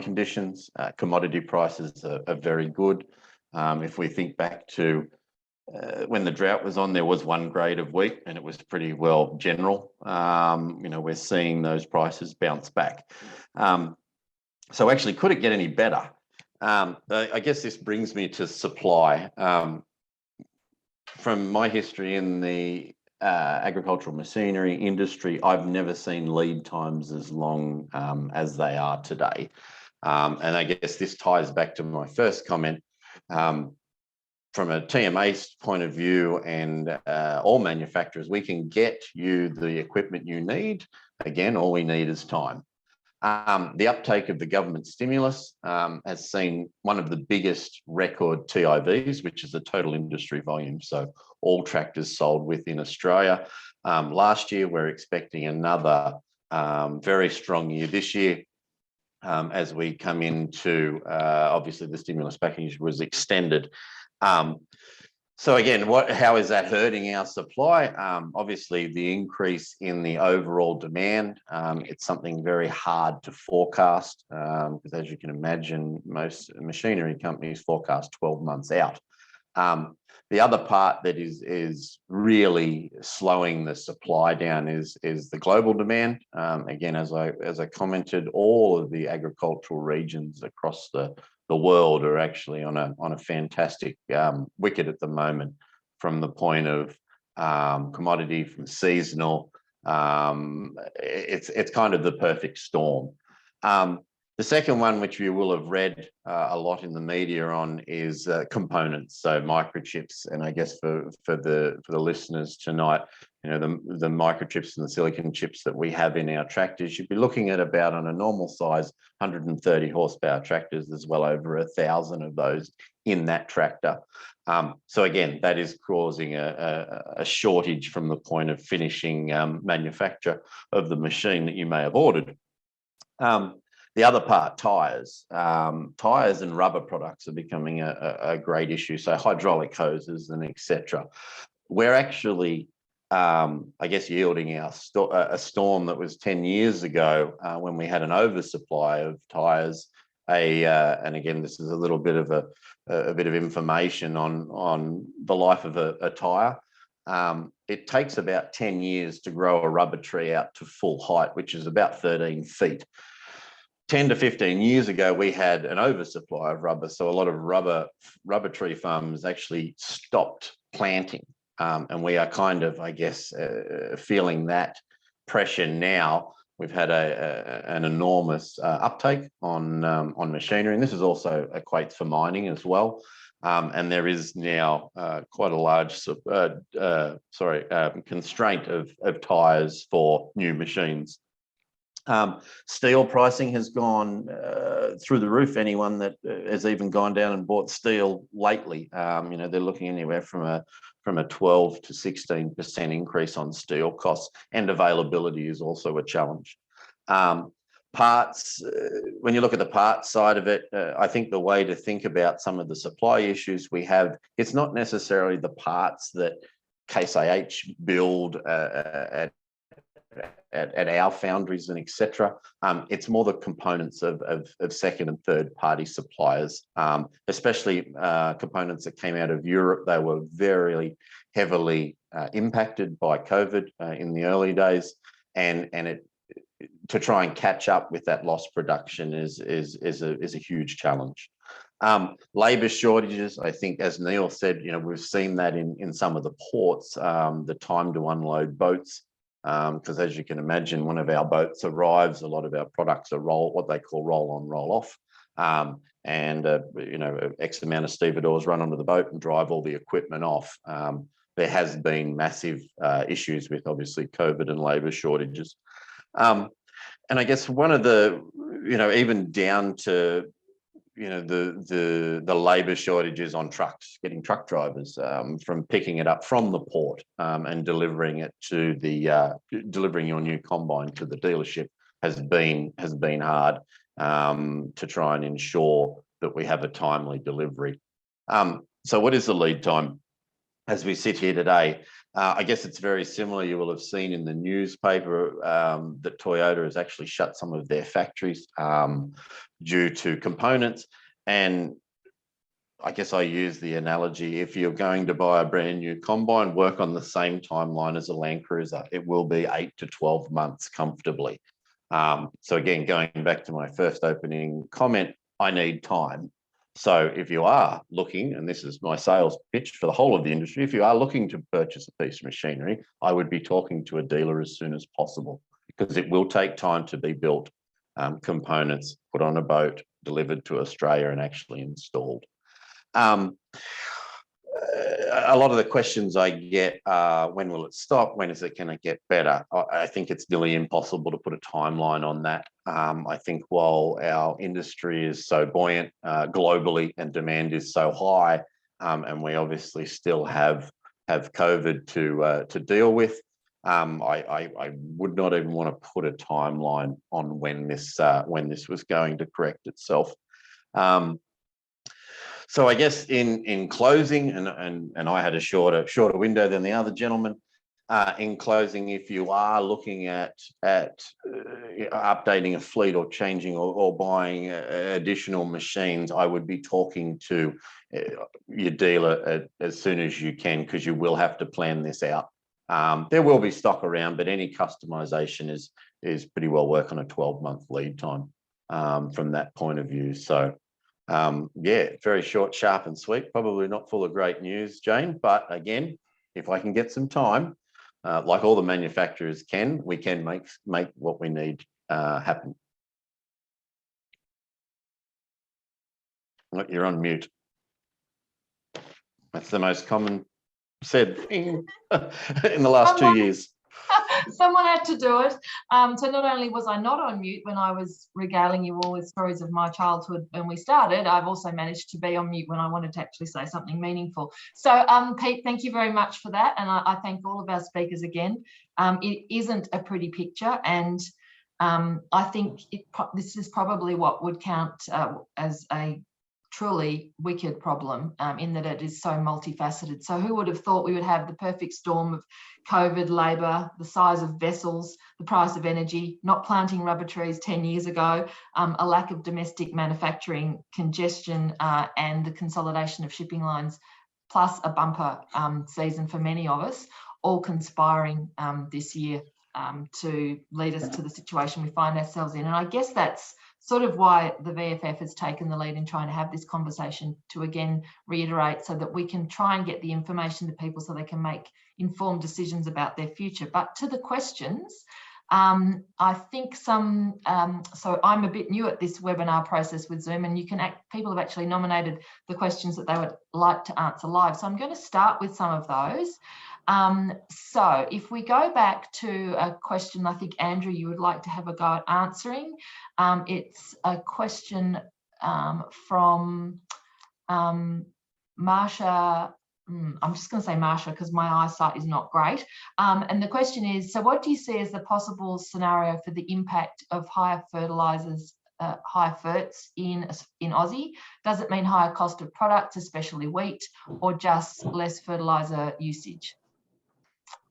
conditions. Commodity prices are very good. If we think back to when the drought was on, there was one grade of wheat and it was pretty well general. We're seeing those prices bounce back. So actually, could it get any better? I guess this brings me to supply. From my history in the agricultural machinery industry, I've never seen lead times as long as they are today. And I guess this ties back to my first comment. From a TMA point of view and all manufacturers, we can get you the equipment you need. Again, all we need is time. The uptake of the government stimulus has seen one of the biggest record TIVs, which is the total industry volume. So all tractors sold within Australia. Last year, we're expecting another very strong year this year. As we come into, obviously the stimulus package was extended. So again, how is that hurting our supply? Obviously, the increase in the overall demand, it's something very hard to forecast because as you can imagine, most machinery companies forecast 12 months out. The other part that is really slowing the supply down is the global demand. Again, as I commented, all of the agricultural regions across the world are actually on a fantastic wicket at the moment, from the point of commodity, from seasonal. It's kind of the perfect storm. The second one, which you will have read a lot in the media on, is components, so microchips. And I guess for the listeners tonight, the microchips and the silicon chips that we have in our tractors, you'd be looking at about, on a normal size, 130 horsepower tractors. There's well over 1,000 of those in that tractor. So again, that is causing a shortage from the point of finishing manufacture of the machine that you may have ordered. The other part, tyres. Tyres and rubber products are becoming a great issue. So hydraulic hoses and etc. We're actually, I guess, yielding a storm that was 10 years ago when we had an oversupply of tyres. And again, this is a little bit of a bit of information on the life of a tyre. It takes about 10 years to grow a rubber tree out to full height, which is about 13 feet. 10 to 15 years ago, we had an oversupply of rubber. So a lot of rubber tree farms actually stopped planting. And we are kind of, I guess, feeling that pressure now. We've had an enormous uptake on machinery. And this is also equates for mining as well. And there is now quite a large constraint of tyres for new machines. Steel pricing has gone through the roof. Anyone that has even gone down and bought steel lately, they're looking anywhere from a 12 to 16% increase on steel costs, and availability is also a challenge. Parts, when you look at the parts side of it, I think the way to think about some of the supply issues we have, it's not necessarily the parts that Case IH build at our foundries and etc. It's more the components of second and third party suppliers, especially components that came out of Europe. They were very heavily impacted by COVID in the early days, and to try and catch up with that lost production is a huge challenge. Labour shortages, I think, as Neil said, we've seen that in some of the ports, the time to unload boats because as you can imagine, when one of our boats arrives, a lot of our products are what they call roll on, roll off. X amount of stevedores run onto the boat and drive all the equipment off. There has been massive issues with obviously COVID and labour shortages. And I guess one of the, even down to, the labour shortages on trucks, getting truck drivers from picking it up from the port and delivering it to delivering your new combine to the dealership has been hard to try and ensure that we have a timely delivery. So what is the lead time as we sit here today? I guess it's very similar. You will have seen in the newspaper that Toyota has actually shut some of their factories due to components. And I guess I use the analogy, if you're going to buy a brand new combine, work on the same timeline as a Land Cruiser. It will be 8 to 12 months comfortably. So again, going back to my first opening comment, I need time. So if you are looking, and this is my sales pitch for the whole of the industry, if you are looking to purchase a piece of machinery, I would be talking to a dealer as soon as possible, because it will take time to be built, components put on a boat, delivered to Australia and actually installed. A lot of the questions I get are, when will it stop? When is it going to get better? I think it's nearly impossible to put a timeline on that. I think while our industry is so buoyant globally and demand is so high, and we obviously still have COVID to deal with, I would not even want to put a timeline on when this was going to correct itself. So I guess in closing, and I had a shorter window than the other gentleman. In closing, if you are looking at updating a fleet or changing or buying additional machines, I would be talking to your dealer as soon as you can, because you will have to plan this out. There will be stock around, but any customization is pretty well work on a 12-month lead time from that point of view. So. Yeah, very short, sharp and sweet, probably not full of great news, Jane, but again, if I can get some time, like all the manufacturers can, we can make what we need happen. You're on mute. That's the most common said thing in the last 2 years. Someone had to do it. So not only was I not on mute when I was regaling you all with stories of my childhood when we started, I've also managed to be on mute when I wanted to actually say something meaningful. So Pete, thank you very much for that. And I thank all of our speakers again. It isn't a pretty picture, and I think this is probably what would count as a truly wicked problem, in that it is so multifaceted. So who would have thought we would have the perfect storm of COVID, labour, the size of vessels, the price of energy, not planting rubber trees 10 years ago, a lack of domestic manufacturing, congestion, and the consolidation of shipping lines, plus a bumper season for many of us, all conspiring this year to lead us to the situation we find ourselves in. And I guess that's sort of why the VFF has taken the lead in trying to have this conversation, to again reiterate, so that we can try and get the information to people so they can make informed decisions about their future. But to the questions, I think so I'm a bit new at this webinar process with Zoom, and people have actually nominated the questions that they would like to answer live. So I'm going to start with some of those. So if we go back to a question, I think, Andrew, you would like to have a go at answering. It's a question from Marsha. I'm just going to say Marsha because my eyesight is not great. And the question is, so what do you see as the possible scenario for the impact of higher fertilisers, higher ferts in Aussie? Does it mean higher cost of products, especially wheat, or just less fertiliser usage?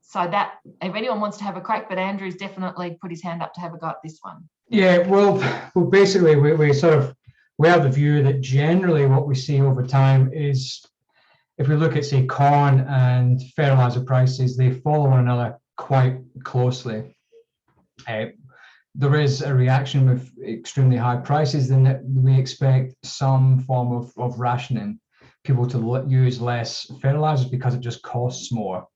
So that, if anyone wants to have a crack, but Andrew's definitely put his hand up to have a go at this one. Yeah, well basically we have the view that generally what we see over time is, if we look at, say, corn and fertilizer prices, they follow one another quite closely. There is a reaction with extremely high prices, then that we expect some form of rationing, people to use less fertilizers because it just costs more.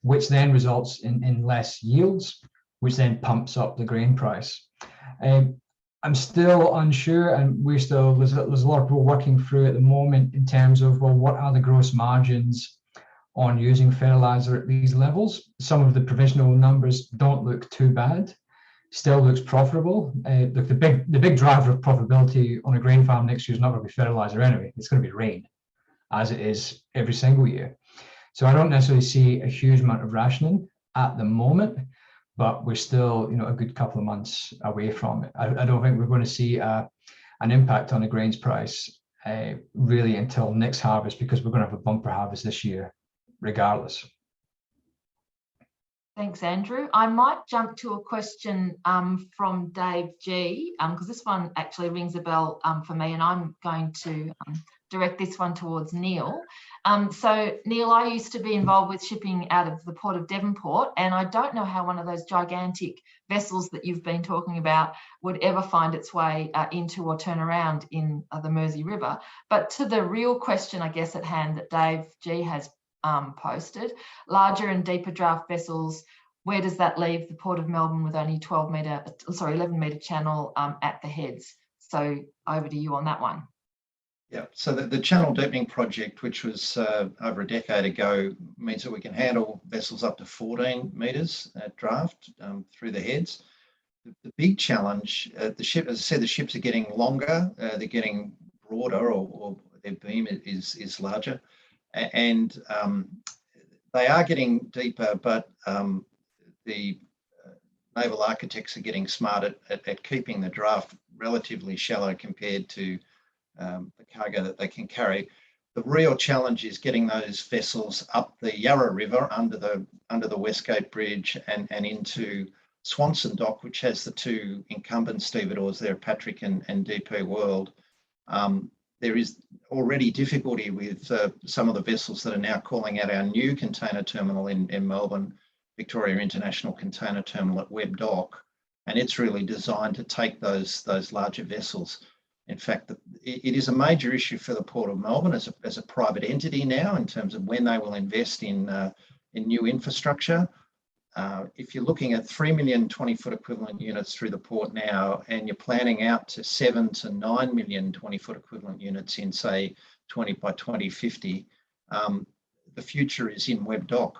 which then results in less yields, which then pumps up the grain price. I'm still unsure, and there's a lot of people working through at the moment in terms of, well, what are the gross margins on using fertilizer at these levels? Some of the provisional numbers don't look too bad. Still looks profitable. The big driver of profitability on a grain farm next year is not going to be fertilizer anyway. It's going to be rain, as it is every single year. So I don't necessarily see a huge amount of rationing at the moment, but we're still, a good couple of months away from it. I don't think we're going to see an impact on the grains price really until next harvest, because we're going to have a bumper harvest this year, regardless. Thanks, Andrew. I might jump to a question from Dave G, because this one actually rings a bell for me, and I'm going to direct this one towards Neil. So Neil, I used to be involved with shipping out of the Port of Devonport, and I don't know how one of those gigantic vessels that you've been talking about would ever find its way into or turn around in the Mersey River. But to the real question, I guess, at hand that Dave G has posted, larger and deeper draft vessels, where does that leave the Port of Melbourne with only 11 metre channel at the heads? So over to you on that one. Yeah, so the channel deepening project, which was over a decade ago, means that we can handle vessels up to 14 metres at draft through the heads. The big challenge, the ship, as I said, the ships are getting longer, they're getting broader, or their beam is larger, and they are getting deeper, but the naval architects are getting smart at keeping the draft relatively shallow compared to the cargo that they can carry. The real challenge is getting those vessels up the Yarra River under the Westgate Bridge and into Swanson Dock, which has the two incumbent stevedores there, Patrick and DP World. There is already difficulty with some of the vessels that are now calling out our new container terminal in Melbourne, Victoria International Container Terminal at Webb Dock, and it's really designed to take those larger vessels. In fact, it is a major issue for the Port of Melbourne as a private entity now in terms of when they will invest in new infrastructure. If you're looking at 3 million 20-foot equivalent units through the port now, and you're planning out to 7 to 9 million 20-foot equivalent units in, say, by 2050, the future is in Webb Dock.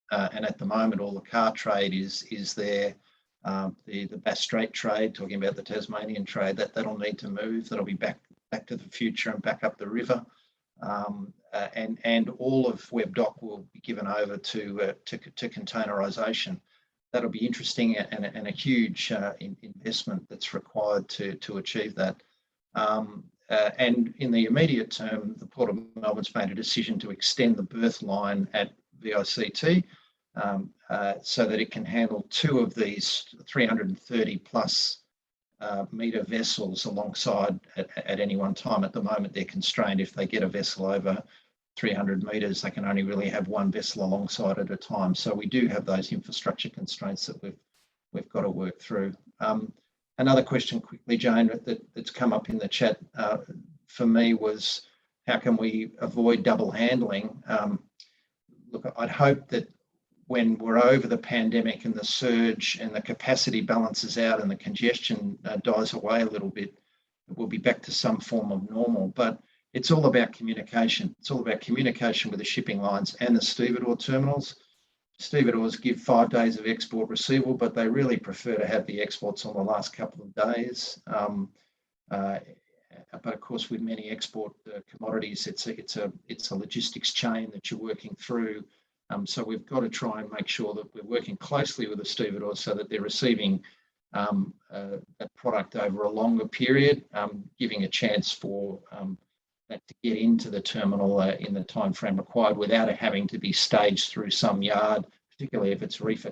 And at the moment, all the car trade is there. The Bass Strait trade, talking about the Tasmanian trade, that'll need to move. That'll be back to the future and back up the river. And all of Webb Dock will be given over to containerisation. That'll be interesting and a huge investment that's required to achieve that. And in the immediate term, the Port of Melbourne's made a decision to extend the berth line at VICT so that it can handle two of these 330 plus metre vessels alongside at any one time. At the moment, they're constrained. If they get a vessel over 300 metres, they can only really have one vessel alongside at a time. So we do have those infrastructure constraints that we've got to work through. Another question quickly, Jane, that's come up in the chat for me was, how can we avoid double handling? Look, I'd hope that when we're over the pandemic and the surge and the capacity balances out and the congestion dies away a little bit, we'll be back to some form of normal. But it's all about communication. It's all about communication with the shipping lines and the stevedore terminals. Stevedores give 5 days of export receivable, but they really prefer to have the exports on the last couple of days. But of course, with many export commodities, it's a logistics chain that you're working through. So we've got to try and make sure that we're working closely with the stevedores so that they're receiving that product over a longer period, giving a chance for that to get into the terminal in the time frame required without it having to be staged through some yard, particularly if it's reefer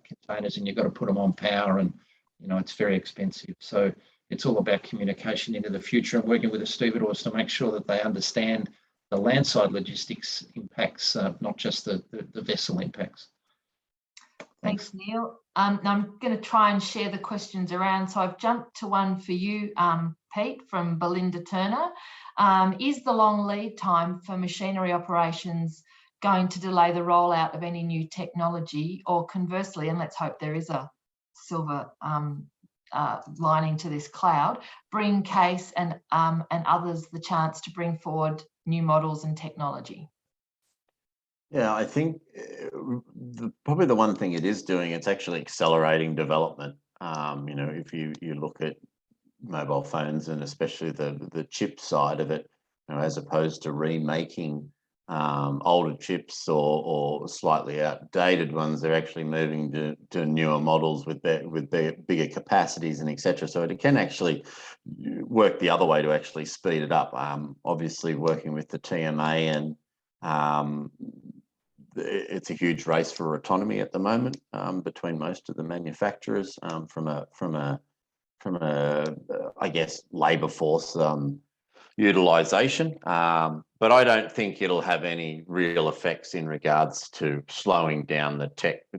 containers and you've got to put them on power, and it's very expensive. So it's all about communication into the future and working with the stevedores to make sure that they understand the landside logistics impacts, not just the vessel impacts. Thanks, Neil. I'm going to try and share the questions around. So I've jumped to one for you, Pete, from Belinda Turner. Is the long lead time for machinery operations going to delay the rollout of any new technology, or conversely, and let's hope there is a silver lining to this cloud, bring Case and others the chance to bring forward new models and technology? Yeah, I think probably the one thing it is doing, it's actually accelerating development. If you look at mobile phones and especially the chip side of it, as opposed to remaking older chips or slightly outdated ones, they're actually moving to newer models with bigger capacities and etc. So it can actually work the other way to actually speed it up. Obviously, working with the TMA, and it's a huge race for autonomy at the moment between most of the manufacturers from a I guess labour force utilisation. But I don't think it'll have any real effects in regards to slowing down the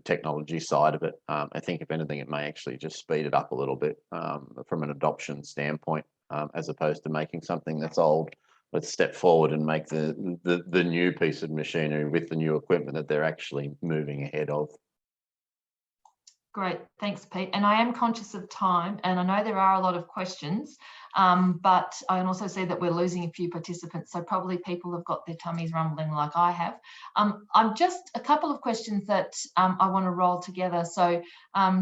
technology side of it. I think if anything, it may actually just speed it up a little bit from an adoption standpoint, as opposed to making something that's old. Let's step forward and make the new piece of machinery with the new equipment that they're actually moving ahead of. Great, thanks, Pete. And I am conscious of time, and I know there are a lot of questions, but I can also see that we're losing a few participants, so probably people have got their tummies rumbling like I have. I'm just a couple of questions that I want to roll together. So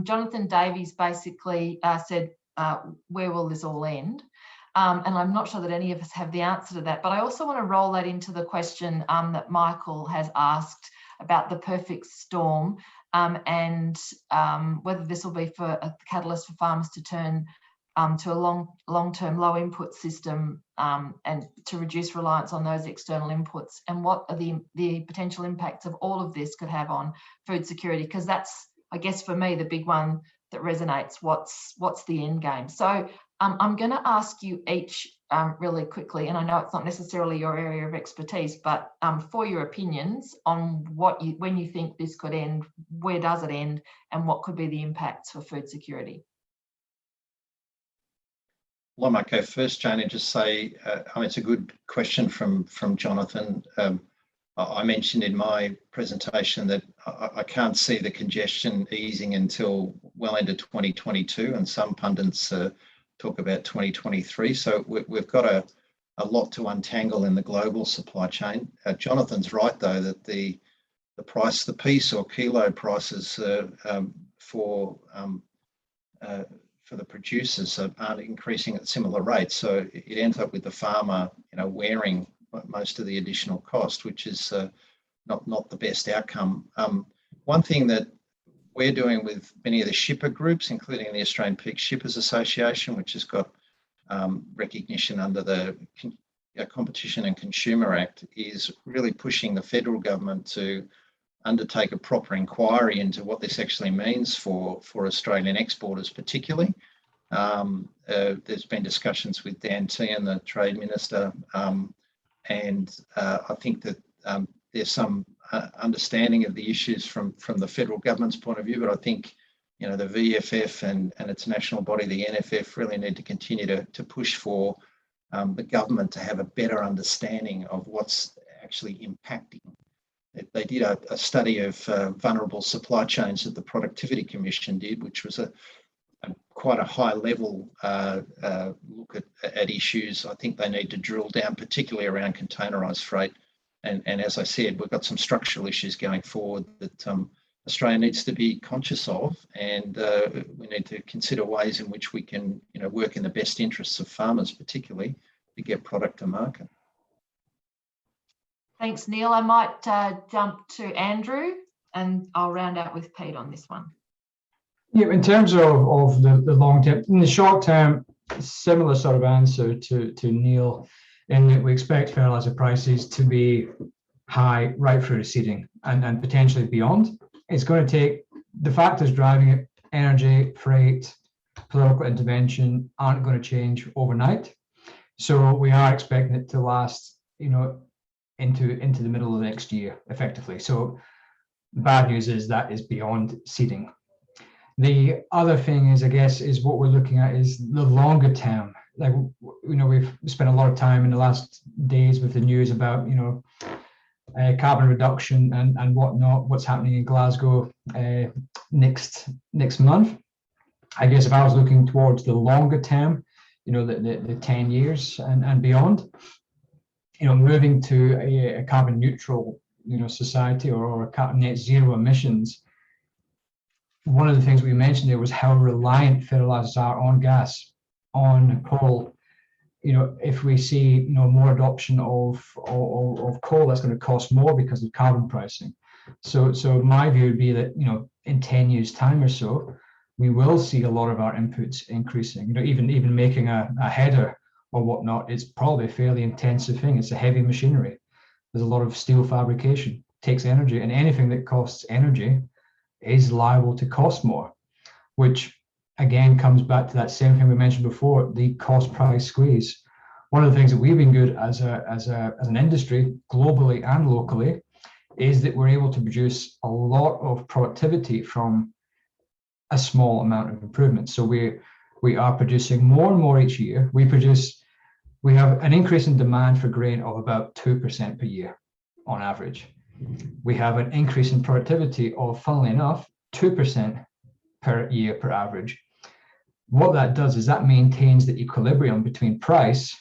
Jonathan Davies basically said, where will this all end? And I'm not sure that any of us have the answer to that, but I also want to roll that into the question that Michael has asked about the perfect storm, and whether this will be for a catalyst for farmers to turn to a long-term low input system and to reduce reliance on those external inputs, and what are the potential impacts of all of this could have on food security, because that's, I guess, for me, the big one that resonates. What's the end game? So I'm going to ask you each really quickly, and I know it's not necessarily your area of expertise, but for your opinions on when you think this could end, where does it end, and what could be the impacts for food security? Well, I might go first, Jane, and just say, it's a good question from Jonathan. I mentioned in my presentation that I can't see the congestion easing until well into 2022, and some pundits talk about 2023. So we've got a lot to untangle in the global supply chain. Jonathan's right, though, that the price, the piece or kilo prices for the producers aren't increasing at similar rates. So it ends up with the farmer, wearing most of the additional cost, which is not the best outcome. One thing that we're doing with many of the shipper groups, including the Australian Peak Shippers Association, which has got recognition under the Competition and Consumer Act, is really pushing the federal government to undertake a proper inquiry into what this actually means for Australian exporters particularly. There's been discussions with Dan Tehan, the Trade Minister, and I think that there's some understanding of the issues from the federal government's point of view, but I think the VFF and its national body, the NFF, really need to continue to push for the government to have a better understanding of what's actually impacting. They did a study of vulnerable supply chains that the Productivity Commission did, which was quite a high level look at issues. I think they need to drill down, particularly around containerised freight. And as I said, we've got some structural issues going forward that Australia needs to be conscious of, and we need to consider ways in which we can, work in the best interests of farmers, particularly to get product to market. Thanks, Neil. I might jump to Andrew, and I'll round out with Pete on this one. Yeah, in terms of the long term, in the short term, similar sort of answer to Neil, in that we expect fertiliser prices to be high right through to seeding and potentially beyond. It's going to take the factors driving it, energy, freight, political intervention, aren't going to change overnight. So we are expecting it to last, into the middle of next year, effectively. So the bad news is that is beyond seeding. The other thing is, I guess, is what we're looking at is the longer term. Like, we've spent a lot of time in the last days with the news about, carbon reduction and whatnot, what's happening in Glasgow next month. I guess if I was looking towards the longer term, the 10 years and beyond, moving to a carbon neutral, society or net zero emissions. One of the things we mentioned there was how reliant fertilizers are on gas, on coal. If we see more adoption of coal, that's going to cost more because of carbon pricing. So my view would be that in 10 years time or so, we will see a lot of our inputs increasing. Even making a header or whatnot is probably a fairly intensive thing. It's a heavy machinery. There's a lot of steel fabrication, takes energy, and anything that costs energy is liable to cost more, which again comes back to that same thing we mentioned before, the cost price squeeze. One of the things that we've been good as an industry, globally and locally, is that we're able to produce a lot of productivity from a small amount of improvement. So we are producing more and more each year. We have an increase in demand for grain of about 2% per year on average. We have an increase in productivity of, funnily enough, 2% per year per average. What that does is that maintains the equilibrium between price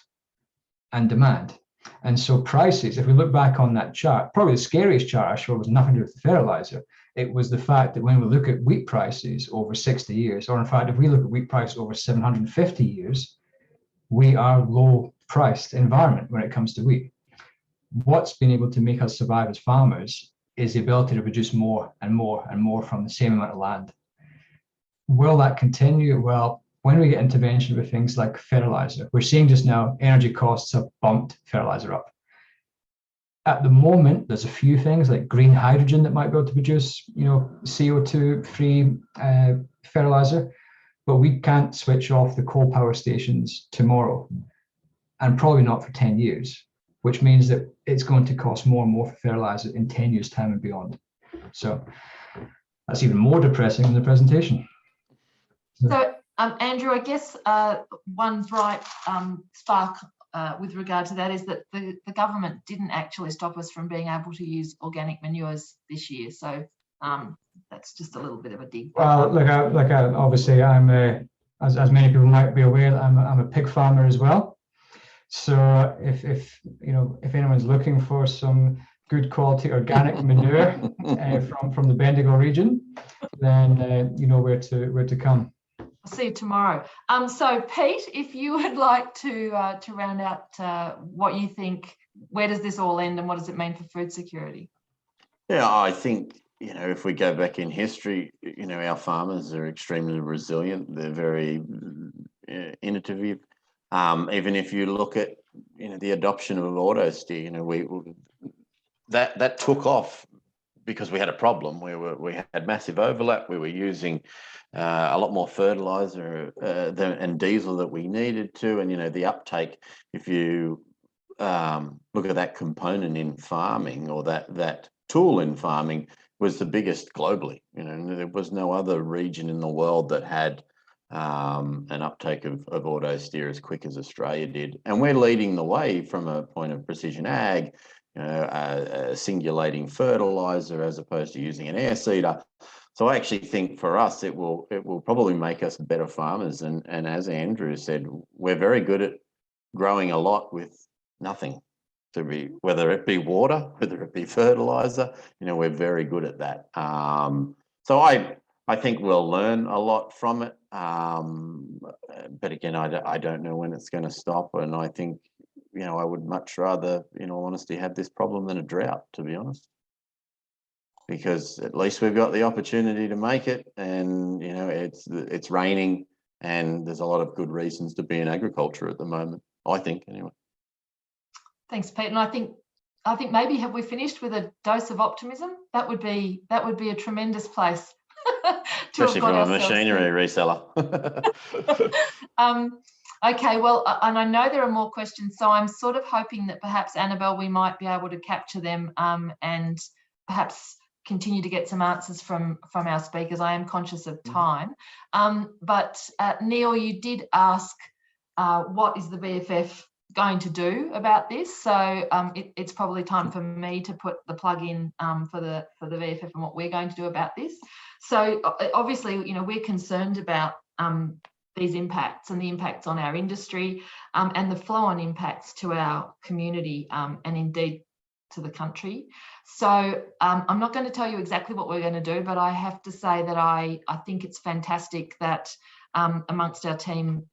and demand. And so prices, if we look back on that chart, probably the scariest chart I showed was nothing to do with the fertilizer. It was the fact that when we look at wheat prices over 60 years, or in fact, if we look at wheat price over 750 years, we are low priced environment when it comes to wheat. What's been able to make us survive as farmers is the ability to produce more and more and more from the same amount of land. Will that continue? Well, when we get intervention with things like fertilizer, we're seeing just now energy costs have bumped fertilizer up. At the moment, there's a few things like green hydrogen that might be able to produce, CO2-free fertilizer, but we can't switch off the coal power stations tomorrow, and probably not for 10 years, which means that it's going to cost more and more for fertilizer in 10 years' time and beyond. So that's even more depressing than the presentation. So, Andrew, I guess one bright spark with regard to that is that the government didn't actually stop us from being able to use organic manures this year. So that's just a little bit of a dig. Well, obviously, I'm as many people might be aware, I'm a pig farmer as well. So if anyone's looking for some good quality organic manure from the Bendigo region, then you know where to come. I'll see you tomorrow. So Pete, if you would like to round out what you think, where does this all end and what does it mean for food security? Yeah, I think, if we go back in history, our farmers are extremely resilient. They're very innovative. Even if you look at, the adoption of auto steer, that took off because we had a problem. We had massive overlap. We were using a lot more fertilizer and diesel that we needed to, and the uptake. If you look at that component in farming, or that tool in farming, was the biggest globally. There was no other region in the world that had an uptake of auto steer as quick as Australia did, and we're leading the way from a point of precision ag. Singulating fertilizer as opposed to using an air seeder. So I actually think for us it will probably make us better farmers. And as Andrew said, we're very good at growing a lot with nothing. Whether it be water, whether it be fertilizer, we're very good at that. So I think we'll learn a lot from it. But again, I don't know when it's going to stop, and I think, I would much rather, in all honesty, have this problem than a drought, to be honest, because at least we've got the opportunity to make it, and it's raining, and there's a lot of good reasons to be in agriculture at the moment, I think, anyway. Thanks, Pete. And I think maybe, have we finished with a dose of optimism? That would be a tremendous place. Especially from a machinery reseller. Okay, well, and I know there are more questions, so I'm sort of hoping that perhaps, Annabelle, we might be able to capture them and perhaps continue to get some answers from our speakers. I am conscious of time. But Neil, you did ask, what is the VFF going to do about this. So it's probably time for me to put the plug in for the VFF and what we're going to do about this. So obviously, you know, we're concerned about these impacts and the impacts on our industry and the flow-on impacts to our community and indeed to the country. So I'm not going to tell you exactly what we're going to do, but I have to say that I think it's fantastic that amongst our team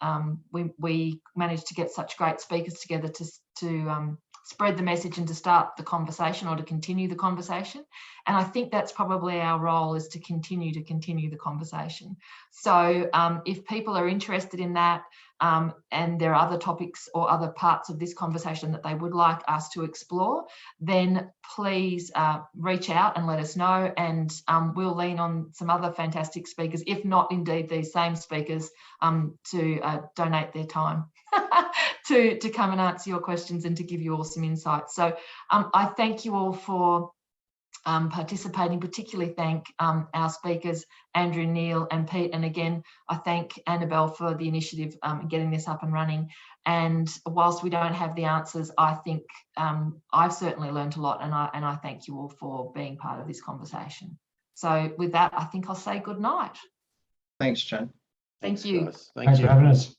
we managed to get such great speakers together to spread the message and to start the conversation, or to continue the conversation. And I think that's probably our role, is to continue the conversation. So if people are interested in that, and there are other topics or other parts of this conversation that they would like us to explore, then please reach out and let us know, and we'll lean on some other fantastic speakers, if not indeed these same speakers, to donate their time to come and answer your questions and to give you all some insights. So I thank you all for participating, particularly thank our speakers, Andrew, Neil and Pete. And again, I thank Annabelle for the initiative in getting this up and running. And whilst we don't have the answers, I think I've certainly learned a lot, and I thank you all for being part of this conversation. So with that, I think I'll say good night. Thanks, Jane. Thank you. Guys. Thanks for having us.